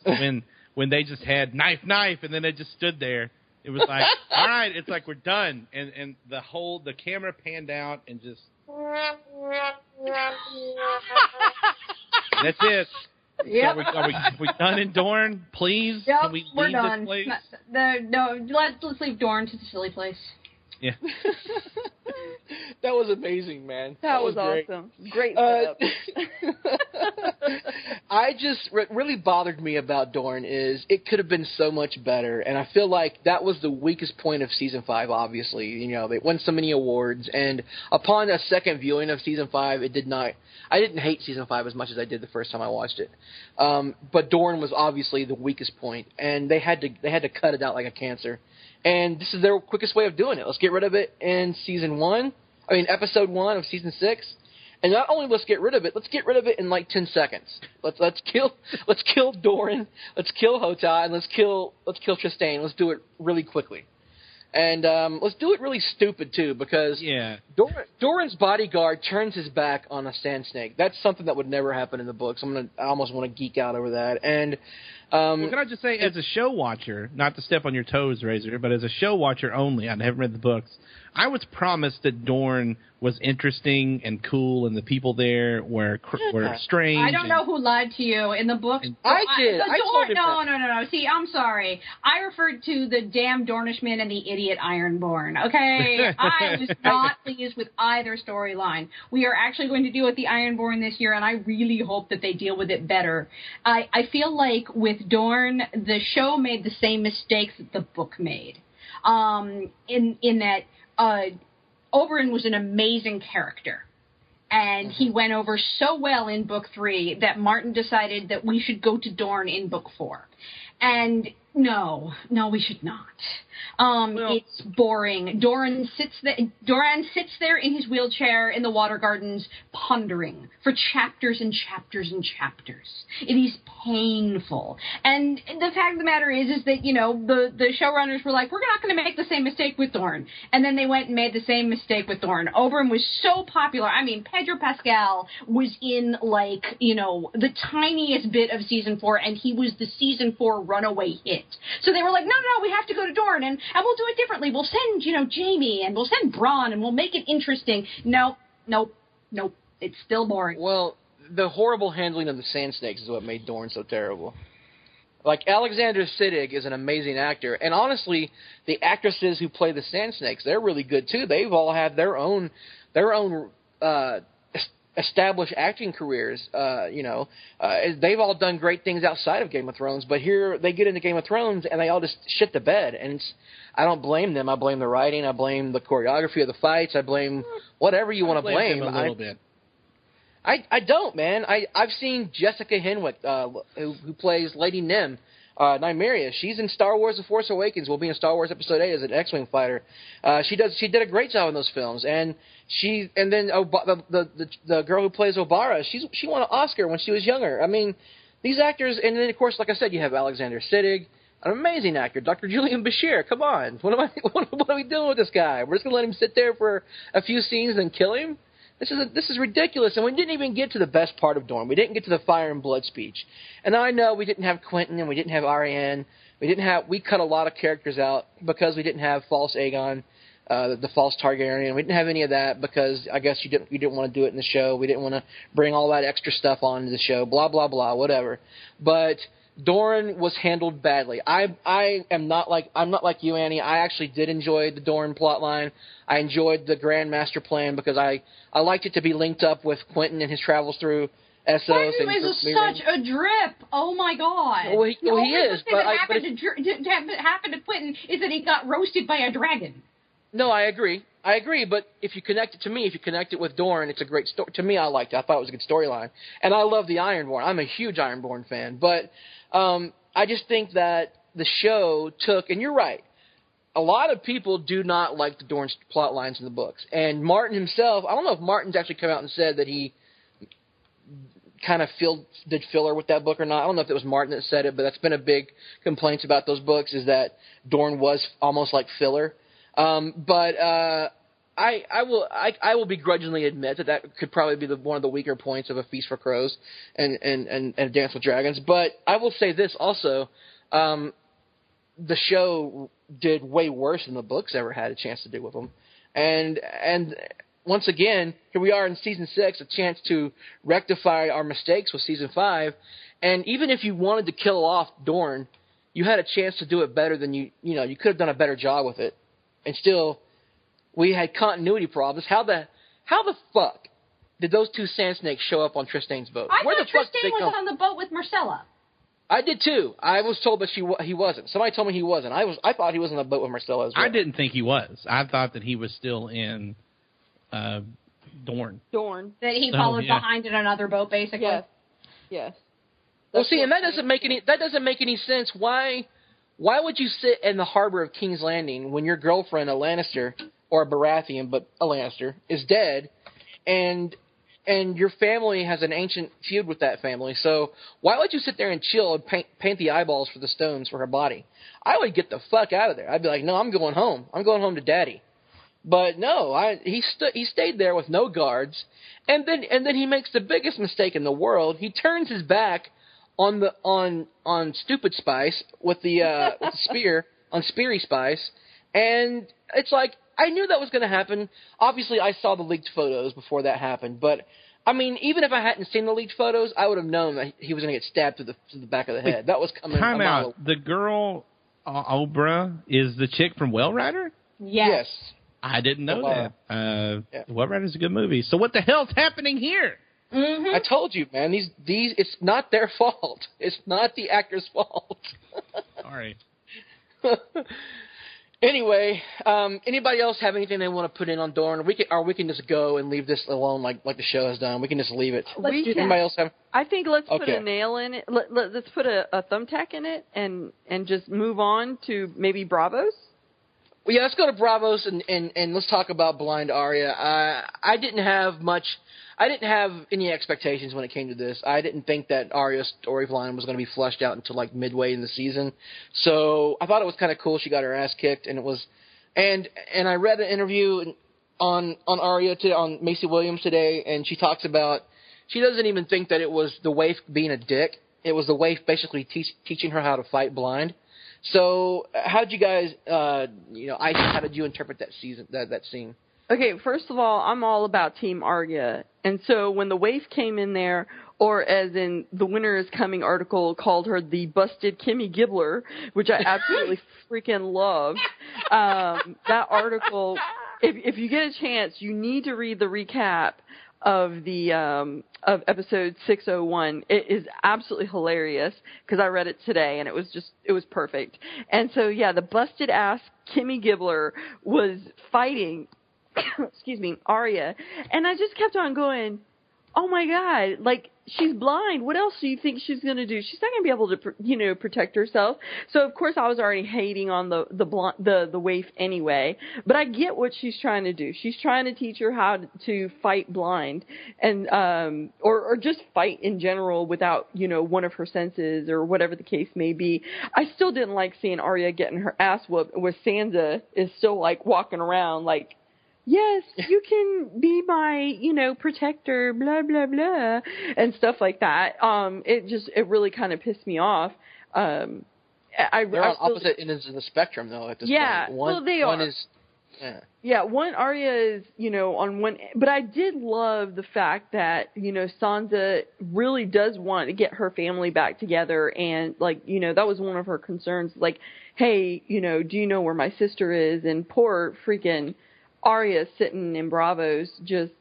S11: when they just had knife, and then they just stood there. It was like, all right, it's like we're done. And the camera panned out and just... That's it.
S10: Yep.
S11: So are we done in Dorne, please?
S10: Yep,
S11: Can we
S10: we're
S11: leave
S10: done.
S11: this place?
S10: No, let's leave Dorne to the silly place.
S11: Yeah.
S8: That was amazing, man.
S9: That was
S8: great.
S9: awesome. Great setup.
S8: I what really bothered me about Dorne is it could have been so much better, and I feel like that was the weakest point of Season 5, obviously. You know, they won so many awards, and upon a second viewing of Season 5, I didn't hate Season 5 as much as I did the first time I watched it. But Dorne was obviously the weakest point, and they had to cut it out like a cancer. And this is their quickest way of doing it. Let's get rid of it in episode 1 of Season 6. And not only let's get rid of it, let's get rid of it in like 10 seconds. Let's kill Doran, let's kill Hota, and let's kill Trystane. Let's do it really quickly. And let's do it really stupid, too, because Doran's bodyguard turns his back on a sand snake. That's something that would never happen in the books. I almost want to geek out over that. And
S11: well, can I just say, as a show watcher, not to step on your toes, Razor, but as a show watcher only, I haven't read the books, I was promised that Dorne was interesting and cool, and the people there were strange.
S10: I don't know who lied to you in the books.
S8: I did. I told him
S10: No. See, I'm sorry. I referred to the damn Dornishman and the idiot Ironborn. Okay, I was not pleased with either storyline. We are actually going to deal with the Ironborn this year, and I really hope that they deal with it better. I feel like with Dorne, the show made the same mistakes that the book made. In that. Oberyn was an amazing character, and he went over so well in Book 3 that Martin decided that we should go to Dorne in Book 4. And no, we should not. It's boring. Doran sits there in his wheelchair in the Water Gardens pondering for chapters and chapters and chapters. It is painful. And the fact of the matter is that, the showrunners were like, we're not going to make the same mistake with Dorne. And then they went and made the same mistake with Dorne. Oberyn was so popular. I mean, Pedro Pascal was in, the tiniest bit of Season 4, and he was the Season 4 runaway hit. So they were like, no, we have to go to Dorne, and we'll do it differently. We'll send, Jaime, and we'll send Bronn, and we'll make it interesting. Nope. It's still boring.
S8: Well, the horrible handling of the Sand Snakes is what made Dorne so terrible. Like, Alexander Siddig is an amazing actor, and honestly, the actresses who play the Sand Snakes, they're really good, too. They've all had their own established acting careers. They've all done great things outside of Game of Thrones, but here they get into Game of Thrones and they all just shit the bed. And I don't blame them. I blame the writing. I blame the choreography of the fights. I blame whatever you want to blame.
S11: Them a little bit.
S8: I don't, man. I've seen Jessica Henwick, who plays Lady Nym, Nymeria. She's in Star Wars: The Force Awakens. Will be in Star Wars Episode 8 as an X-wing fighter. She did a great job in those films. And then the girl who plays Obara, she won an Oscar when she was younger. I mean, these actors, and then of course, like I said, you have Alexander Siddig, an amazing actor, Dr. Julian Bashir. Come on, what are we doing with this guy? We're just gonna let him sit there for a few scenes and kill him? This is ridiculous, and we didn't even get to the best part of Dorne. We didn't get to the fire and blood speech. And I know we didn't have Quentin and we didn't have Arianne. We cut a lot of characters out because we didn't have false Aegon, the false Targaryen. We didn't have any of that because I guess you didn't want to do it in the show. We didn't want to bring all that extra stuff onto the show. Blah blah blah, whatever. But Dorne was handled badly. I'm not like you, Annie. I actually did enjoy the Dorne plotline. I enjoyed the Grand Master Plan because I liked it to be linked up with Quentin and his travels through Essos.
S10: Quentin is such a drip. Oh my God.
S8: Well, he is.
S10: But what happened to Quentin is that he got roasted by a dragon.
S8: No, I agree. But if you connect it with Dorne, it's a great story. To me, I liked it. I thought it was a good storyline, and I love the Ironborn. I'm a huge Ironborn fan, but I just think that the show took, and you're right, a lot of people do not like the Dorne plot lines in the books. And Martin himself, I don't know if Martin's actually come out and said that he kind of did filler with that book or not. I don't know if it was Martin that said it, but that's been a big complaint about those books, is that Dorne was almost like filler. But I will begrudgingly admit that could probably be one of the weaker points of A Feast for Crows and A Dance with Dragons. But I will say this also, the show did way worse than the books ever had a chance to do with them. And once again, here we are in Season 6, a chance to rectify our mistakes with Season 5. And even if you wanted to kill off Dorne, you had a chance to do it better than you could have done a better job with it. And still, we had continuity problems. How the fuck did those two Sand Snakes show up on Tristane's boat?
S10: I thought Tristane was on the boat with Marcella.
S8: I did too. I was told that he wasn't. Somebody told me he wasn't. I thought he was on the boat with Marcella as well.
S11: I didn't think he was. I thought that he was still in Dorne.
S10: That he followed behind in another boat, basically.
S9: Yes.
S8: Well, see, and that doesn't make any sense. Why would you sit in the harbor of King's Landing when your girlfriend, a Lannister, or a Baratheon, but a Lannister, is dead, and and your family has an ancient feud with that family. So why would you sit there and chill and paint the eyeballs for the stones for her body? I would get the fuck out of there. I'd be like, no, I'm going home. I'm going home to Daddy. But no, he stayed there with no guards, and then he makes the biggest mistake in the world. He turns his back on Stupid Spice with the spear on Speary Spice, and it's like, I knew that was going to happen. Obviously, I saw the leaked photos before that happened, but I mean, even if I hadn't seen the leaked photos, I would have known that he was going to get stabbed to the back of the head. That was coming.
S11: Time out. The girl Obra is the chick from Whale Rider?
S8: Yes.
S11: I didn't know that. Whale Rider is a good movie. So what the hell's happening here?
S8: I told you, man. These it's not their fault. It's not the actor's fault.
S11: Sorry.
S8: Anyway, anybody else have anything they want to put in on Dorne? We can just go and leave this alone, like the show has done. We can just leave it. Anybody else have?
S9: I think let's put a nail in it. Let's put a thumbtack in it, and just move on to maybe Bravos.
S8: Well, yeah, let's go to Bravos and let's talk about Blind Arya. I didn't have any expectations when it came to this. I didn't think that Arya's storyline was going to be fleshed out until like midway in the season. So I thought it was kind of cool. She got her ass kicked, and it was, and I read an interview on Arya on Maisie Williams today, and she talks about she doesn't even think that it was the waif being a dick. It was the waif basically teaching her how to fight blind. So how did you guys, how did you interpret that scene?
S9: Okay, first of all, I'm all about Team Arya. And so when the waif came in there, or as in the Winter is Coming article called her the busted Kimmy Gibbler, which I absolutely freaking loved, that article, if you get a chance, you need to read the recap of the of episode 601. It is absolutely hilarious because I read it today and it was perfect. And so yeah, the busted ass Kimmy Gibbler was fighting Arya, and I just kept on going, oh my god, like, she's blind. What else do you think she's going to do? She's not going to be able to, protect herself. So of course I was already hating on the waif anyway. But I get what she's trying to do. She's trying to teach her how to fight blind, and or just fight in general without one of her senses or whatever the case may be. I still didn't like seeing Arya getting her ass whooped, where Sansa is still like walking around like, yes, you can be my, protector, blah, blah, blah, and stuff like that. It really kind of pissed me off. They're
S8: on opposite ends of the spectrum, though, at this point.
S9: Well, they are. One Arya is, on one, but I did love the fact that, Sansa really does want to get her family back together, and, that was one of her concerns, like, hey, do you know where my sister is? And poor freaking Arya sitting in Bravos just,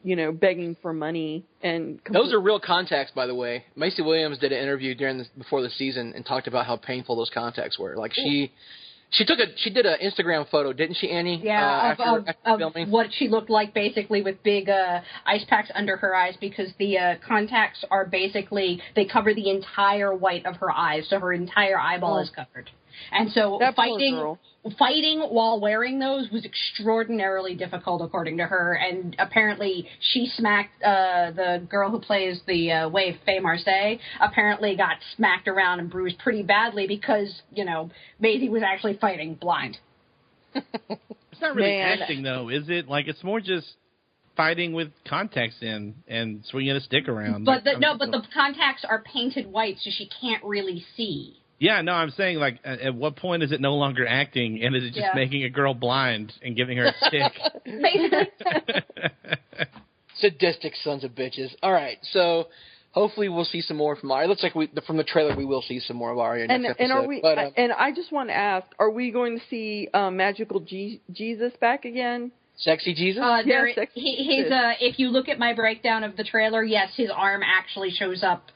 S9: begging for money. And
S8: those are real contacts, by the way. Maisie Williams did an interview before the season and talked about how painful those contacts were. Like, she did an Instagram photo, didn't she, Annie?
S10: Yeah, of what she looked like, basically, with big ice packs under her eyes, because the contacts are basically, they cover the entire white of her eyes, so her entire eyeball is covered. And so fighting while wearing those was extraordinarily difficult, according to her. And apparently she smacked the girl who plays the waif, Faye Marseille, apparently got smacked around and bruised pretty badly because, Maisie was actually fighting blind.
S11: It's not really acting, though, is it? Like, it's more just fighting with contacts in and swinging a stick around.
S10: But the contacts are painted white, so she can't really see.
S11: Yeah, no, I'm saying, like, at what point is it no longer acting, and is it just making a girl blind and giving her a stick?
S8: Sadistic sons of bitches. All right, so hopefully we'll see some more from Arya. It looks like from the trailer we will see some more of Arya next episode.
S9: And I just want to ask, are we going to see Magical Jesus back again?
S8: Sexy Jesus?
S10: If you look at my breakdown of the trailer, yes, his arm actually shows up.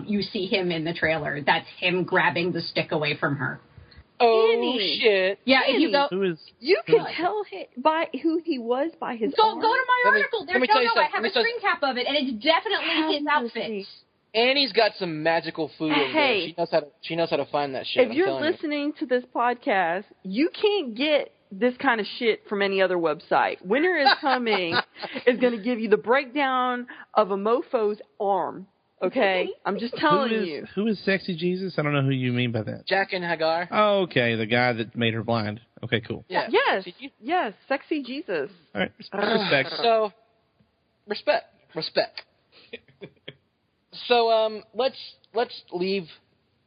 S10: You see him in the trailer. That's him grabbing the stick away from her.
S8: Oh,
S9: Annie.
S8: shit.
S10: Yeah, if you go...
S9: You can tell by who he was by his arm.
S10: Go to my article. I have a screen cap of it, and it's definitely his outfit.
S8: Annie's got some magical food over there. She knows how to find that shit.
S9: If you're listening to this podcast, you can't get this kind of shit from any other website. Winter is Coming is going to give you the breakdown of a mofo's arm. Okay? I'm just telling you.
S11: Who is Sexy Jesus? I don't know who you mean by that.
S8: Jaqen H'ghar.
S11: Oh, okay. The guy that made her blind. Okay, cool.
S8: Yeah.
S9: Yes. Sexy Jesus.
S11: All right. Respect.
S8: So, respect. So, let's leave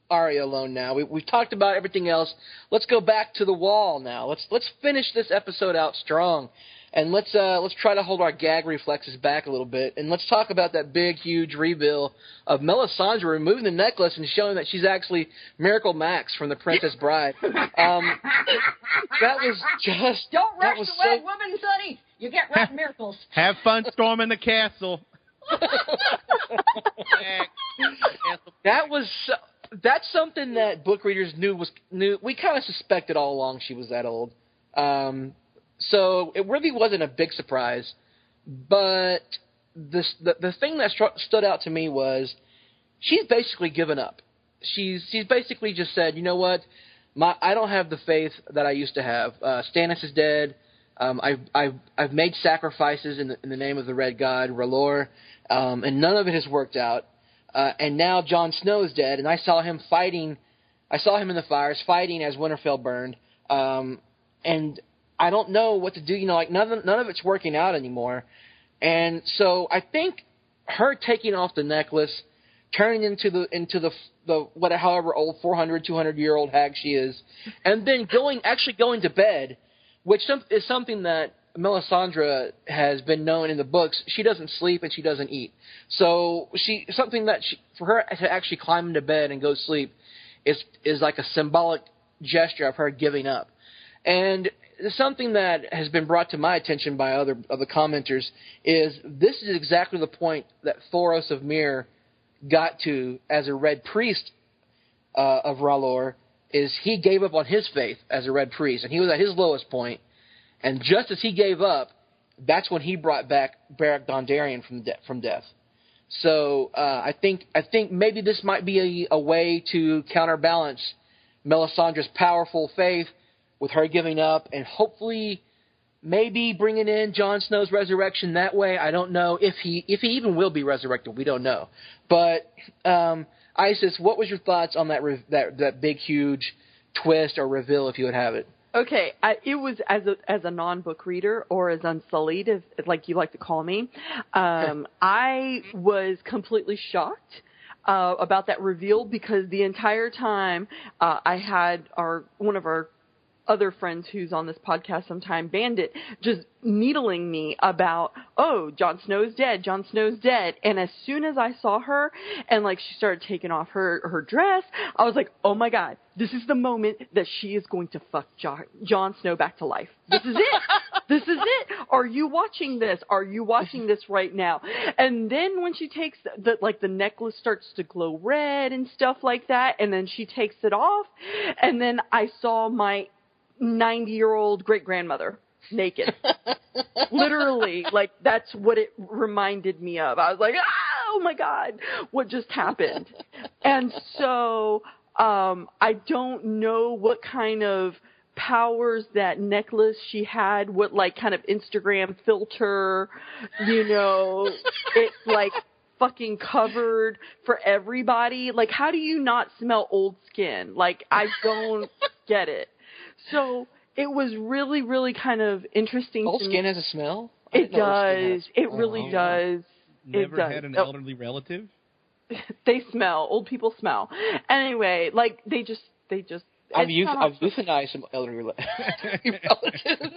S8: Arya alone now. We've talked about everything else. Let's go back to the wall now. Let's finish this episode out strong, and let's try to hold our gag reflexes back a little bit, and let's talk about that big, huge reveal of Melisandre removing the necklace and showing that she's actually Miracle Max from The Princess Bride. That was just
S10: don't rush the Red Woman, Sonny. You get rotten miracles.
S11: Have fun storming the castle.
S8: That's something that book readers knew. We kind of suspected all along she was that old. So it really wasn't a big surprise. But the thing that stood out to me was she's basically given up. She's basically just said, you know what, I don't have the faith that I used to have. Stannis is dead. I've made sacrifices in the name of the Red God, R'hllor, and none of it has worked out. And now Jon Snow is dead, and I saw him fighting. I saw him in the fires fighting as Winterfell burned. And I don't know what to do. You know, like none of it's working out anymore. And so I think her taking off the necklace, turning into the however old 200-year-old hag she is, and then going to bed, which is something that Melisandre has been known in the books. She doesn't sleep and she doesn't eat. So for her to actually climb into bed and go to sleep is like a symbolic gesture of her giving up. And something that has been brought to my attention by other commenters is this is exactly the point that Thoros of Myr got to as a Red Priest of R'hllor, is he gave up on his faith as a Red Priest, and he was at his lowest point. And just as he gave up, that's when he brought back Beric Dondarrion from death. So I think maybe this might be a way to counterbalance Melisandre's powerful faith with her giving up, and hopefully maybe bringing in Jon Snow's resurrection that way. I don't know if he even will be resurrected. We don't know. But Isis, what was your thoughts on that big, huge twist or reveal, if you would have it?
S9: Okay, it was as a non-book reader, or as Unsullied, if like you like to call me. I was completely shocked about that reveal, because the entire time I had one of our other friends who's on this podcast sometime, Bandit, just needling me about, oh, Jon Snow's dead, Jon Snow's dead. And as soon as I saw her and like she started taking off her dress, I was like, oh my God, this is the moment that she is going to fuck Jon Snow back to life. This is it. This is it. Are you watching this? Are you watching this right now? And then when she takes the necklace starts to glow red and stuff like that, and then she takes it off, and then I saw my 90-year-old great-grandmother naked. Literally, like, that's what it reminded me of. I was like, oh my God, what just happened? And so I don't know what kind of powers that necklace she had, what like kind of Instagram filter, it's like fucking covered for everybody. Like, how do you not smell old skin? Like, I don't get it. So it was really, really kind of interesting.
S8: Old skin has a smell?
S9: It does. It really does.
S11: Never had an elderly relative?
S9: They smell. Old people smell. Anyway, like they just.
S8: I've euthanized some elderly relatives.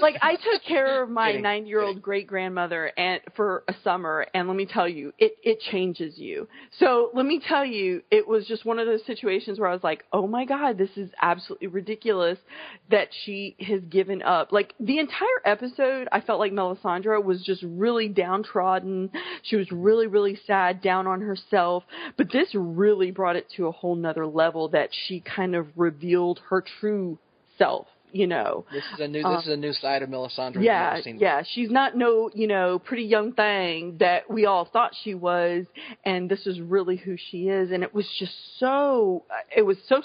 S9: Like, I took care of my 90-year-old great-grandmother for a summer, and let me tell you, it changes you. So let me tell you, it was just one of those situations where I was like, oh my God, this is absolutely ridiculous that she has given up. Like, the entire episode, I felt like Melisandre was just really downtrodden. She was really, really sad, down on herself. But this really brought it to a whole nother level, that she kind of revealed her true self, This is a new side of Melisandre. Yeah. She's not pretty young thing that we all thought she was, and this is really who she is. And it was just so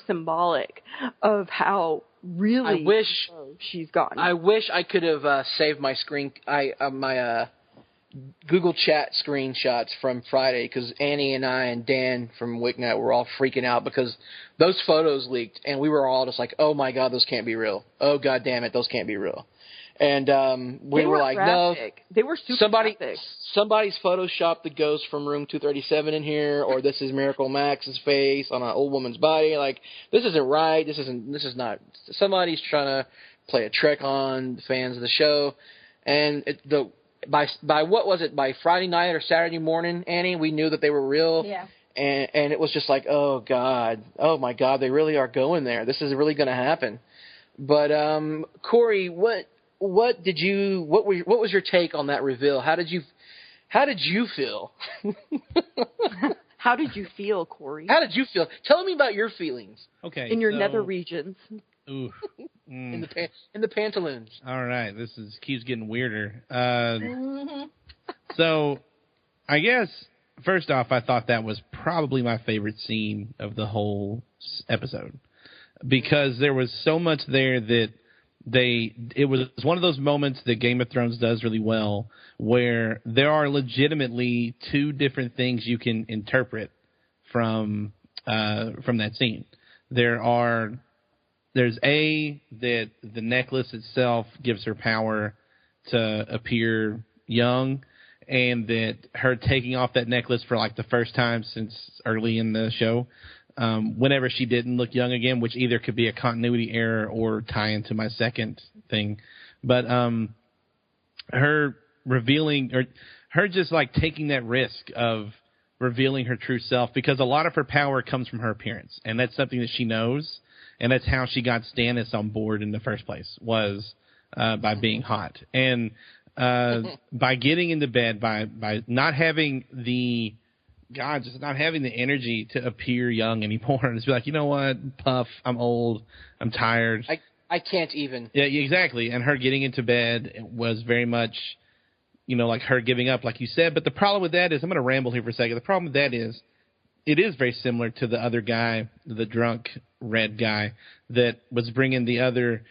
S9: symbolic of how really
S8: I wish
S9: she's gotten.
S8: I wish I could have saved my my Google Chat screenshots from Friday, because Annie and I and Dan from Wicknight were all freaking out because those photos leaked, and we were all just like, "Oh my God, those can't be real! Oh God damn it, those can't be real!" And we were like,
S9: graphic.
S8: "No,
S9: they were super graphic.
S8: Somebody's photoshopped the ghost from room 237 in here, or this is Miracle Max's face on an old woman's body. Like, this isn't right. This is not. Somebody's trying to play a trick on the fans of the show." And by what was it? By Friday night or Saturday morning, Annie, we knew that they were real.
S10: Yeah.
S8: And it was just like, oh God, oh my God, they really are going there. This is really going to happen. But Corey, what was your take on that reveal? How did you feel?
S9: How did you feel, Corey?
S8: How did you feel? Tell me about your feelings.
S11: Okay.
S9: In your nether regions.
S11: Ooh.
S8: In the pantaloons.
S11: All right, this keeps getting weirder. So, I guess first off, I thought that was probably my favorite scene of the whole episode, because there was so much there that it was one of those moments that Game of Thrones does really well, where there are legitimately two different things you can interpret from that scene. There's that the necklace itself gives her power to appear young, and that her taking off that necklace for like the first time since early in the show, whenever she didn't look young again, which either could be a continuity error or tie into my second thing. But her revealing, or her just like taking that risk of revealing her true self, because a lot of her power comes from her appearance, and that's something that she knows. And that's how she got Stannis on board in the first place, was by being hot. And by getting into bed, by not having just not having the energy to appear young anymore. And just be like, you know what, Puff, I'm old, I'm tired.
S8: I can't even. Yeah,
S11: exactly. And her getting into bed was very much, like her giving up, like you said. But the problem with that is, I'm going to ramble here for a second. The problem with that is, it is very similar to the other guy, the drunk red guy that was bringing the other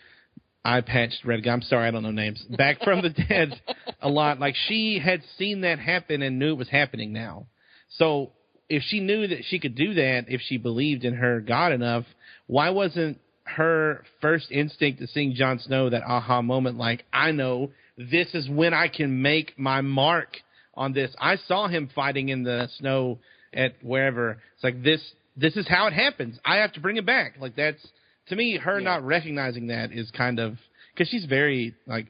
S11: eye-patched red guy, I'm sorry, I don't know names, back from the dead a lot. Like, she had seen that happen and knew it was happening now. So if she knew that she could do that, if she believed in her God enough, why wasn't her first instinct to seeing Jon Snow that aha moment, like, I know this is when I can make my mark on this. I saw him fighting in the snow at wherever. It's like, this is how it happens. I have to bring it back. Like, that's, to me, her not recognizing that is kind of, because she's very, like,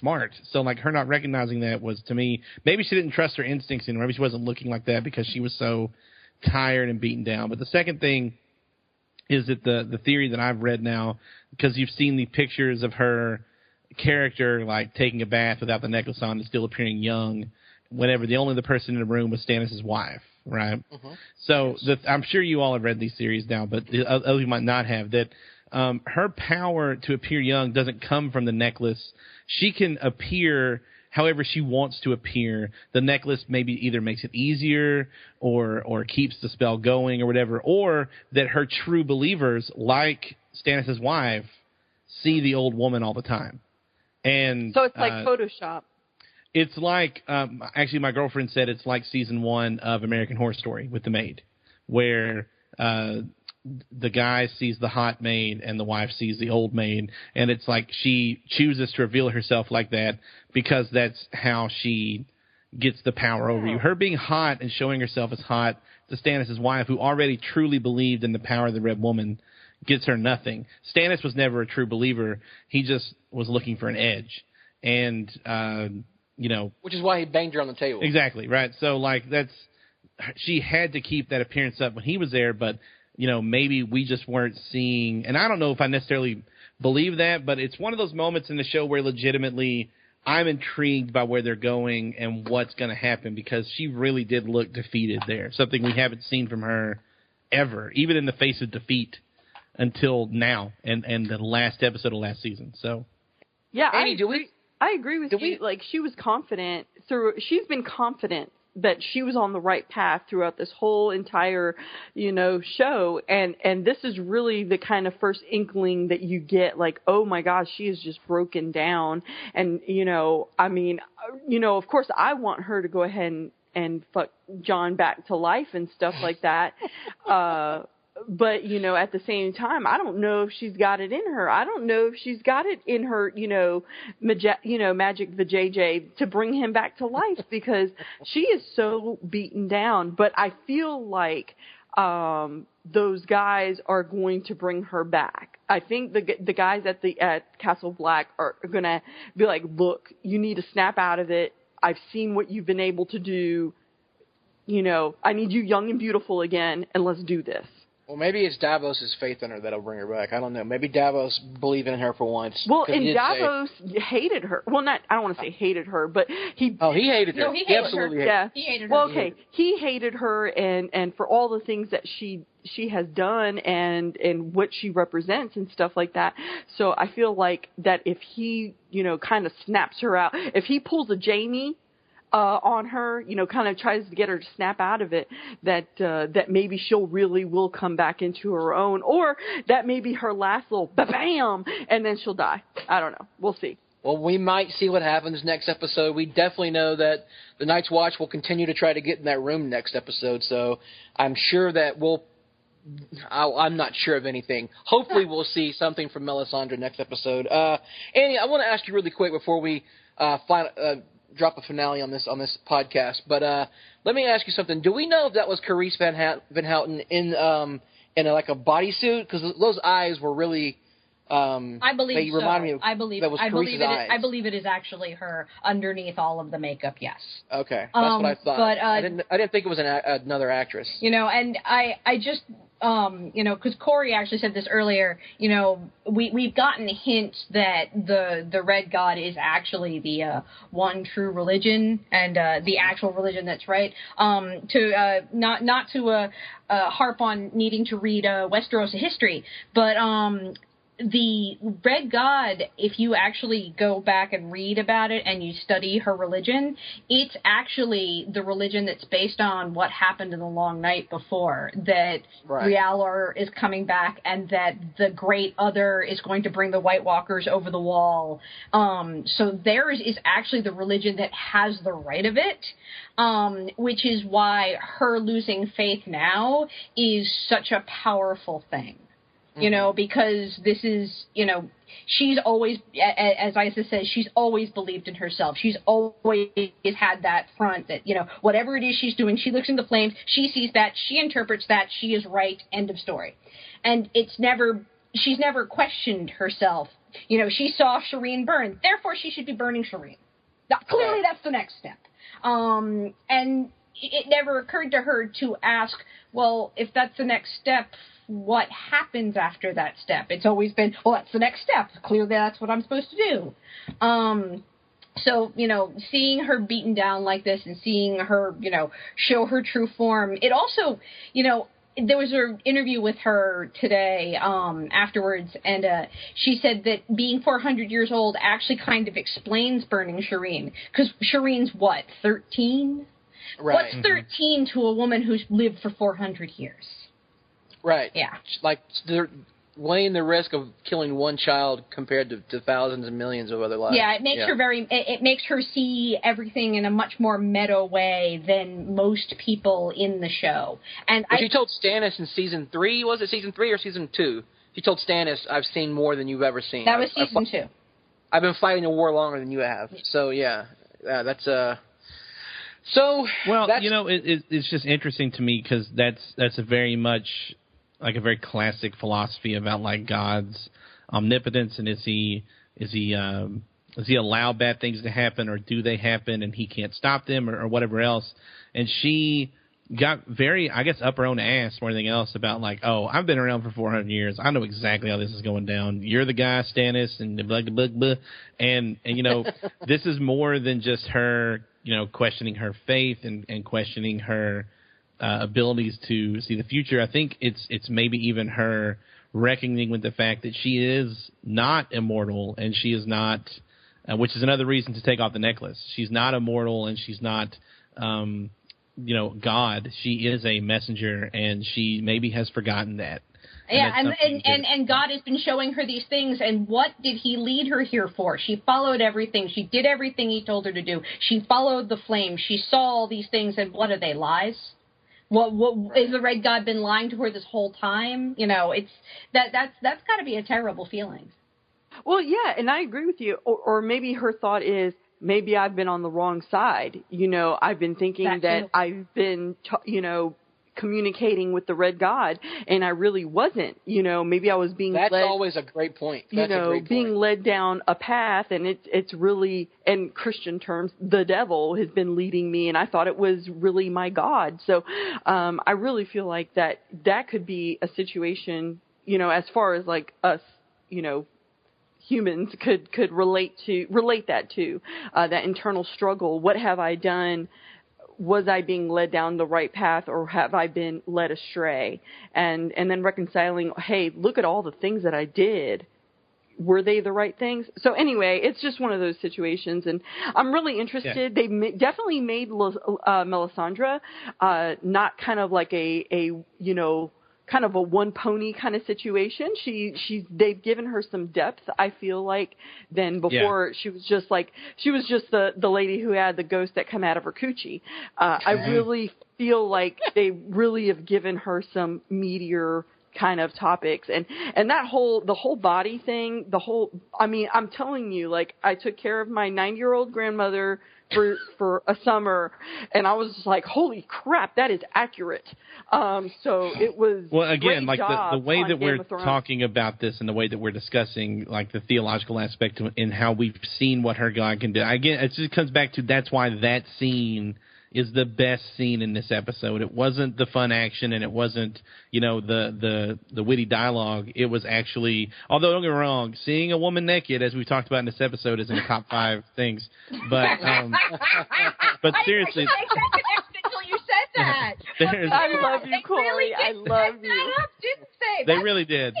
S11: smart. So, like, her not recognizing that was, to me, maybe she didn't trust her instincts anymore. Maybe she wasn't looking like that because she was so tired and beaten down. But the second thing is that the theory that I've read now, because you've seen the pictures of her character, like, taking a bath without the necklace on and still appearing young, whenever the only person in the room was Stannis' wife. Right. Mm-hmm. So I'm sure you all have read these series now, but others you might not have, that her power to appear young doesn't come from the necklace. She can appear however she wants to appear. The necklace maybe either makes it easier or keeps the spell going or whatever, or that her true believers, like Stannis' wife, see the old woman all the time. And
S9: so it's like Photoshop.
S11: It's like, actually, my girlfriend said it's like season 1 of American Horror Story with the maid, where the guy sees the hot maid and the wife sees the old maid, and it's like she chooses to reveal herself like that because that's how she gets the power over you. Her being hot and showing herself as hot to Stannis' wife, who already truly believed in the power of the Red Woman, gets her nothing. Stannis was never a true believer. He just was looking for an edge. And, which is
S8: why he banged her on the table.
S11: Exactly, right. So, like, she had to keep that appearance up when he was there, but, maybe we just weren't seeing, and I don't know if I necessarily believe that, but it's one of those moments in the show where legitimately I'm intrigued by where they're going and what's going to happen, because she really did look defeated there, something we haven't seen from her ever, even in the face of defeat until now and the last episode of last season. So,
S9: yeah, Annie, I agree with you. Like, she was confident she's been confident that she was on the right path throughout this whole entire, show. And this is really the kind of first inkling that you get, like, oh my gosh, she is just broken down. And, of course I want her to go ahead and fuck John back to life and stuff like that. But, at the same time, I don't know if she's got it in her. I don't know if she's got it in her, Magic the JJ to bring him back to life, because she is so beaten down. But I feel like those guys are going to bring her back. I think the guys at Castle Black are going to be like, look, you need to snap out of it. I've seen what you've been able to do. I need you young and beautiful again, and let's do this.
S8: Well, maybe it's Davos' faith in her that'll bring her back. I don't know. Maybe Davos believed in her for once.
S9: Well, and Davos hated her. Well, I don't want to say hated her, but he...
S8: Oh, he hated her.
S10: No, he hated
S8: absolutely
S10: her.
S9: Yeah.
S10: He hated her.
S9: Well, okay. He hated her and for all the things that she has done and what she represents and stuff like that. So I feel like that if he, kind of snaps her out, if he pulls a Jamie on her, kind of tries to get her to snap out of it, that maybe she'll really will come back into her own, or that may be her last little bam, and then she'll die. I don't know. We'll see.
S8: Well, we might see what happens next episode. We definitely know that the Night's Watch will continue to try to get in that room next episode, so I'm sure that I'm not sure of anything. Hopefully we'll see something from Melisandre next episode. Annie, I want to ask you really quick before we drop a finale on this podcast, but let me ask you something. Do we know if that was Carice Van Houten in a bodysuit? Because those eyes were really...
S10: I believe
S8: they reminded me of,
S10: I believe
S8: that was Carice's eyes.
S10: I believe it is actually her underneath all of the makeup. Yes.
S8: Okay, that's what I thought.
S10: But
S8: I didn't think it was another actress.
S10: And I just because Corey actually said this earlier. We've gotten hints that the Red God is actually the one true religion and the actual religion that's right. Not to harp on needing to read Westeros history, but the Red God, if you actually go back and read about it and you study her religion, it's actually the religion that's based on what happened in the Long Night before, that R'hllor is coming back and that the Great Other is going to bring the White Walkers over the wall. So theirs is actually the religion that has the right of it, which is why her losing faith now is such a powerful thing. Because this is, she's always, as Isa says, she's always believed in herself. She's always had that front that, whatever it is she's doing, she looks into flames, she sees that, she interprets that, she is right, end of story. And she's never questioned herself. She saw Shireen burn, therefore she should be burning Shireen. Clearly that's the next step. And it never occurred to her to ask, well, if that's the next step, what happens after that step? It's always been, well, that's the next step. Clearly that's what I'm supposed to do. So, seeing her beaten down like this and seeing her, show her true form, it also, there was an interview with her today afterwards, and she said that being 400 years old actually kind of explains burning Shireen, because Shireen's what, 13?
S8: Right.
S10: What's 13 to a woman who's lived for 400 years?
S8: Right.
S10: Yeah.
S8: Like, they're weighing the risk of killing one child compared to thousands and millions of other lives.
S10: Yeah, it makes her it makes her see everything in a much more meta way than most people in the show. And
S8: she told Stannis in season 3, was it season 3 or season 2? She told Stannis, I've seen more than you've ever seen.
S10: That was season 2.
S8: I've been fighting a war longer than you have. So, that's So,
S11: well, it's just interesting to me because that's a very much like a very classic philosophy about like God's omnipotence, and is he allow bad things to happen, or do they happen and he can't stop them, or whatever else. And she got very, I guess, up her own ass more than anything else about like, oh, I've been around for 400 years. I know exactly how this is going down. You're the guy, Stannis, and blah, blah, blah. And this is more than just her, questioning her faith and questioning her abilities to see the future. I think it's maybe even her reckoning with the fact that she is not immortal, and she is not, which is another reason to take off the necklace. She's not immortal, and she's not God. She is a messenger, and she maybe has forgotten that.
S10: And God has been showing her these things, and what did he lead her here for? She followed everything. She did everything he told her to do. She followed the flame. She saw all these things, and what are they, lies? What is the Red God been lying to her this whole time? It's that's got to be a terrible feeling.
S9: Well, yeah, and I agree with you. Or maybe her thought is, maybe I've been on the wrong side. I've been thinking that I've been, communicating with the Red God, and I really wasn't. Maybe I was being
S8: That's
S9: led,
S8: always a great point. That's a great point.
S9: Being led down a path, and it's really, in Christian terms, the devil has been leading me, and I thought it was really my God. So I really feel like that could be a situation, as far as like us, humans could relate that to that internal struggle. What have I done? Was I being led down the right path, or have I been led astray? And then reconciling, hey, look at all the things that I did. Were they the right things? So anyway, it's just one of those situations, and I'm really interested. Yeah. They definitely made Melisandre not kind of like a kind of a one pony kind of situation. They've given her some depth, I feel like, than before. Yeah. She was just the lady who had the ghost that come out of her coochie. I really feel like they really have given her some meatier kind of topics, and the whole body thing, I'm telling you, like, I took care of my 90-year-old grandmother for a summer, and I was just like, holy crap, that is accurate. So it was, well, again, like
S11: the way that we're talking about this and the way that we're discussing like the theological aspect and how we've seen what her God can do. Again, it just comes back to, that's why that scene is the best scene in this episode. It wasn't the fun action, and it wasn't, the witty dialogue. It was actually, although don't get me wrong, seeing a woman naked, as we talked about in this episode, is in the top 5 things. But seriously,
S10: I didn't make that connection until you said that.
S9: I love you, Corey. I love you.
S10: Didn't say
S11: they really did.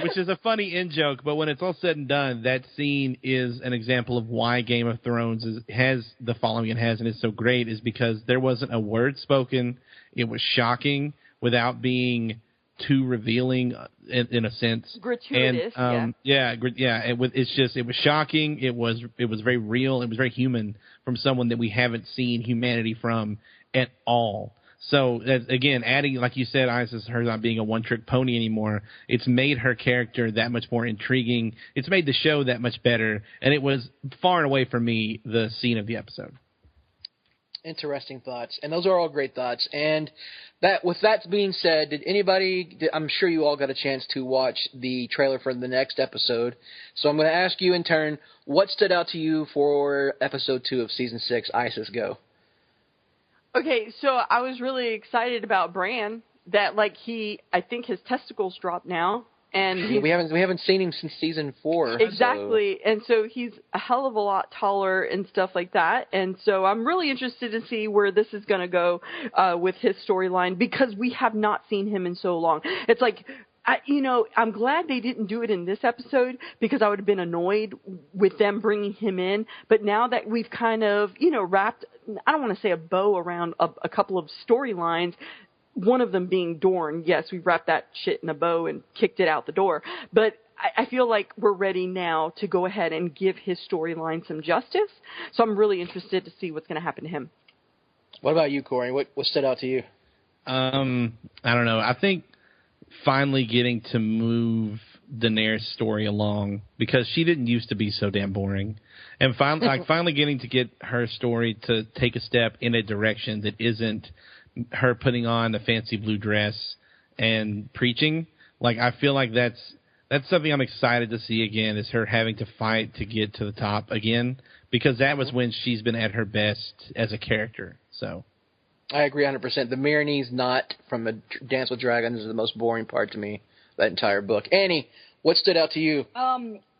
S11: Which is a funny in-joke, but when it's all said and done, that scene is an example of why Game of Thrones has the following it has and is so great, is because there wasn't a word spoken. It was shocking without being too revealing in a sense.
S9: Gratuitous,
S11: and, It was shocking. It was very real. It was very human from someone that we haven't seen humanity from at all. So, again, adding, like you said, Isis, her not being a one-trick pony anymore, it's made her character that much more intriguing. It's made the show that much better, and it was far and away, for me, the scene of the episode.
S8: Interesting thoughts, and those are all great thoughts. And with that being said, I'm sure you all got a chance to watch the trailer for the next episode, so I'm going to ask you in turn, what stood out to you for episode 2 of season 6, Isis, go.
S9: Okay, so I was really excited about Bran, that I think his testicles dropped now, and
S8: we haven't seen him since season 4.
S9: Exactly, so. And so he's a hell of a lot taller and stuff like that, and so I'm really interested to see where this is going to go with his storyline, because we have not seen him in so long. It's like, I'm glad they didn't do it in this episode, because I would have been annoyed with them bringing him in. But now that we've kind of, wrapped, I don't want to say a bow around a couple of storylines, one of them being Dorne. Yes, we wrapped that shit in a bow and kicked it out the door. But I feel like we're ready now to go ahead and give his storyline some justice. So I'm really interested to see what's going to happen to him.
S8: What about you, Corey? What stood out to you?
S11: I don't know. I think finally getting to move Daenerys' story along, because she didn't used to be so damn boring, and finally getting to get her story to take a step in a direction that isn't her putting on a fancy blue dress and preaching. Like, I feel like that's something I'm excited to see again, is her having to fight to get to the top again, because that was when she's been at her best as a character. So
S8: I agree 100%. The Myronese knot from a Dance with Dragons is the most boring part to me, that entire book. Annie, what stood out to you?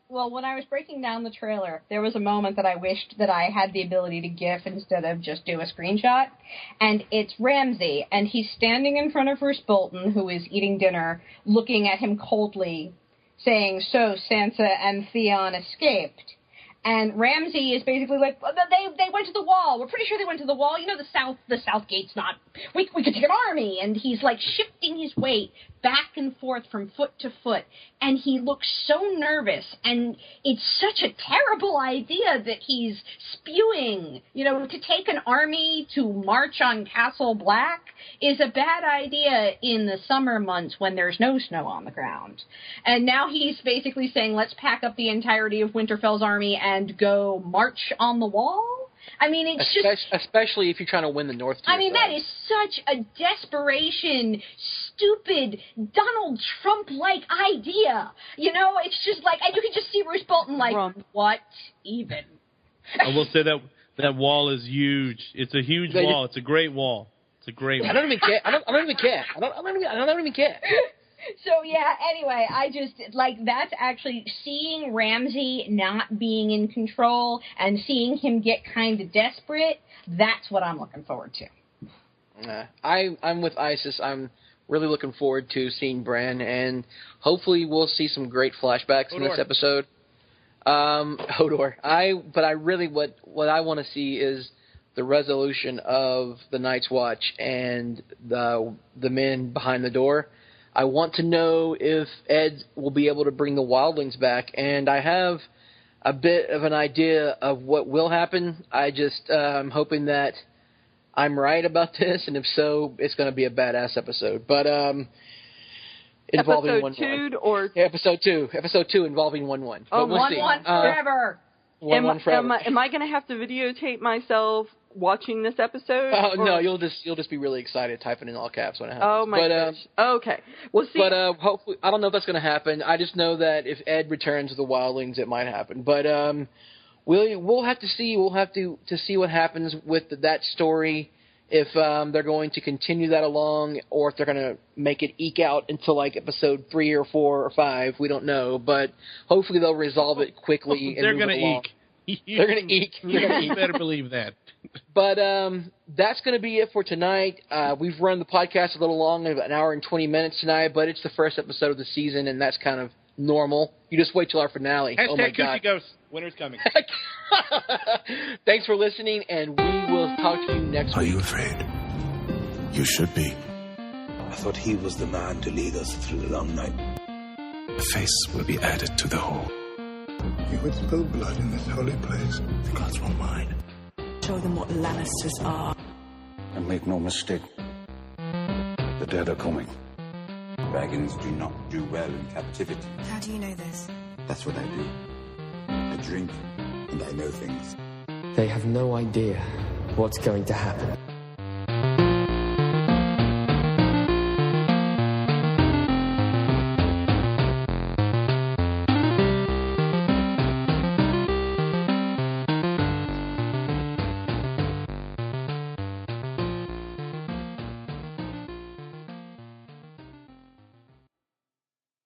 S10: Well, when I was breaking down the trailer, there was a moment that I wished that I had the ability to GIF instead of just do a screenshot. And it's Ramsay, and he's standing in front of Roose Bolton, who is eating dinner, looking at him coldly, saying, "So Sansa and Theon escaped." And Ramsay is basically like, they went to the wall. We're pretty sure they went to the wall. You know, the south gate's not, we could take an army. And he's like shifting his weight back and forth from foot to foot. And he looks so nervous. And it's such a terrible idea that he's spewing. You know, to take an army to march on Castle Black is a bad idea in the summer months when there's no snow on the ground. And now he's basically saying, let's pack up the entirety of Winterfell's army and go march on the wall? I mean, it's just...
S8: Especially if you're trying to win the North.
S10: I mean, that is such a desperation, stupid, Donald Trump-like idea. You know, it's just like... And you can just see Roose Bolton like, what even?
S11: I will say that wall is huge. It's a huge wall. It's a great wall. It's a great wall.
S8: I don't even care. I don't even care. I don't even care.
S10: So, yeah, anyway, I just, like, that's actually seeing Ramsay not being in control and seeing him get kind of desperate, that's what I'm looking forward to.
S8: I'm with Isis. I'm really looking forward to seeing Bran, and hopefully we'll see some great flashbacks in this episode. Hodor. But I really, what I want to see is the resolution of the Night's Watch and the men behind the door. I want to know if Ed will be able to bring the wildlings back, and I have a bit of an idea of what will happen. I'm hoping that I'm right about this, and if so, it's going to be a badass episode. But involving episode two involving 1-1.
S10: Oh, 1-1 forever.
S8: 1-1 forever.
S9: Am I going to have to videotape myself watching this episode?
S8: Oh no, you'll just be really excited typing in all caps when it happens.
S9: Oh my gosh. Okay, we'll see.
S8: But hopefully, I don't know if that's going to happen. I just know that if Ed returns to the wildlings, it might happen. But we'll have to see. We'll have to see what happens with that story. If they're going to continue that along, or if they're going to make it eke out until like episode 3 or 4 or 5, we don't know. But hopefully they'll resolve it quickly.
S11: They're going to
S8: eke. They're going to eke.
S11: You better believe that.
S8: But that's going to be it for tonight. We've run the podcast a little long, about an hour and 20 minutes tonight, but it's the first episode of the season, and that's kind of normal. You just wait till our finale.
S11: Hashtag
S8: oh my God.
S11: Ghost. Winter's coming.
S8: Thanks for listening, and we will talk to you next week.
S1: Are you afraid? You should be.
S2: I thought he was the man to lead us through the long night.
S1: A face will be added to the whole.
S3: You would spill blood in this holy place.
S1: The gods won't mind.
S4: Show them what Lannisters are.
S5: And make no mistake, the dead are coming.
S6: Dragons do not do well in captivity.
S4: How do you know this?
S6: That's what I do. I drink, and I know things.
S7: They have no idea what's going to happen.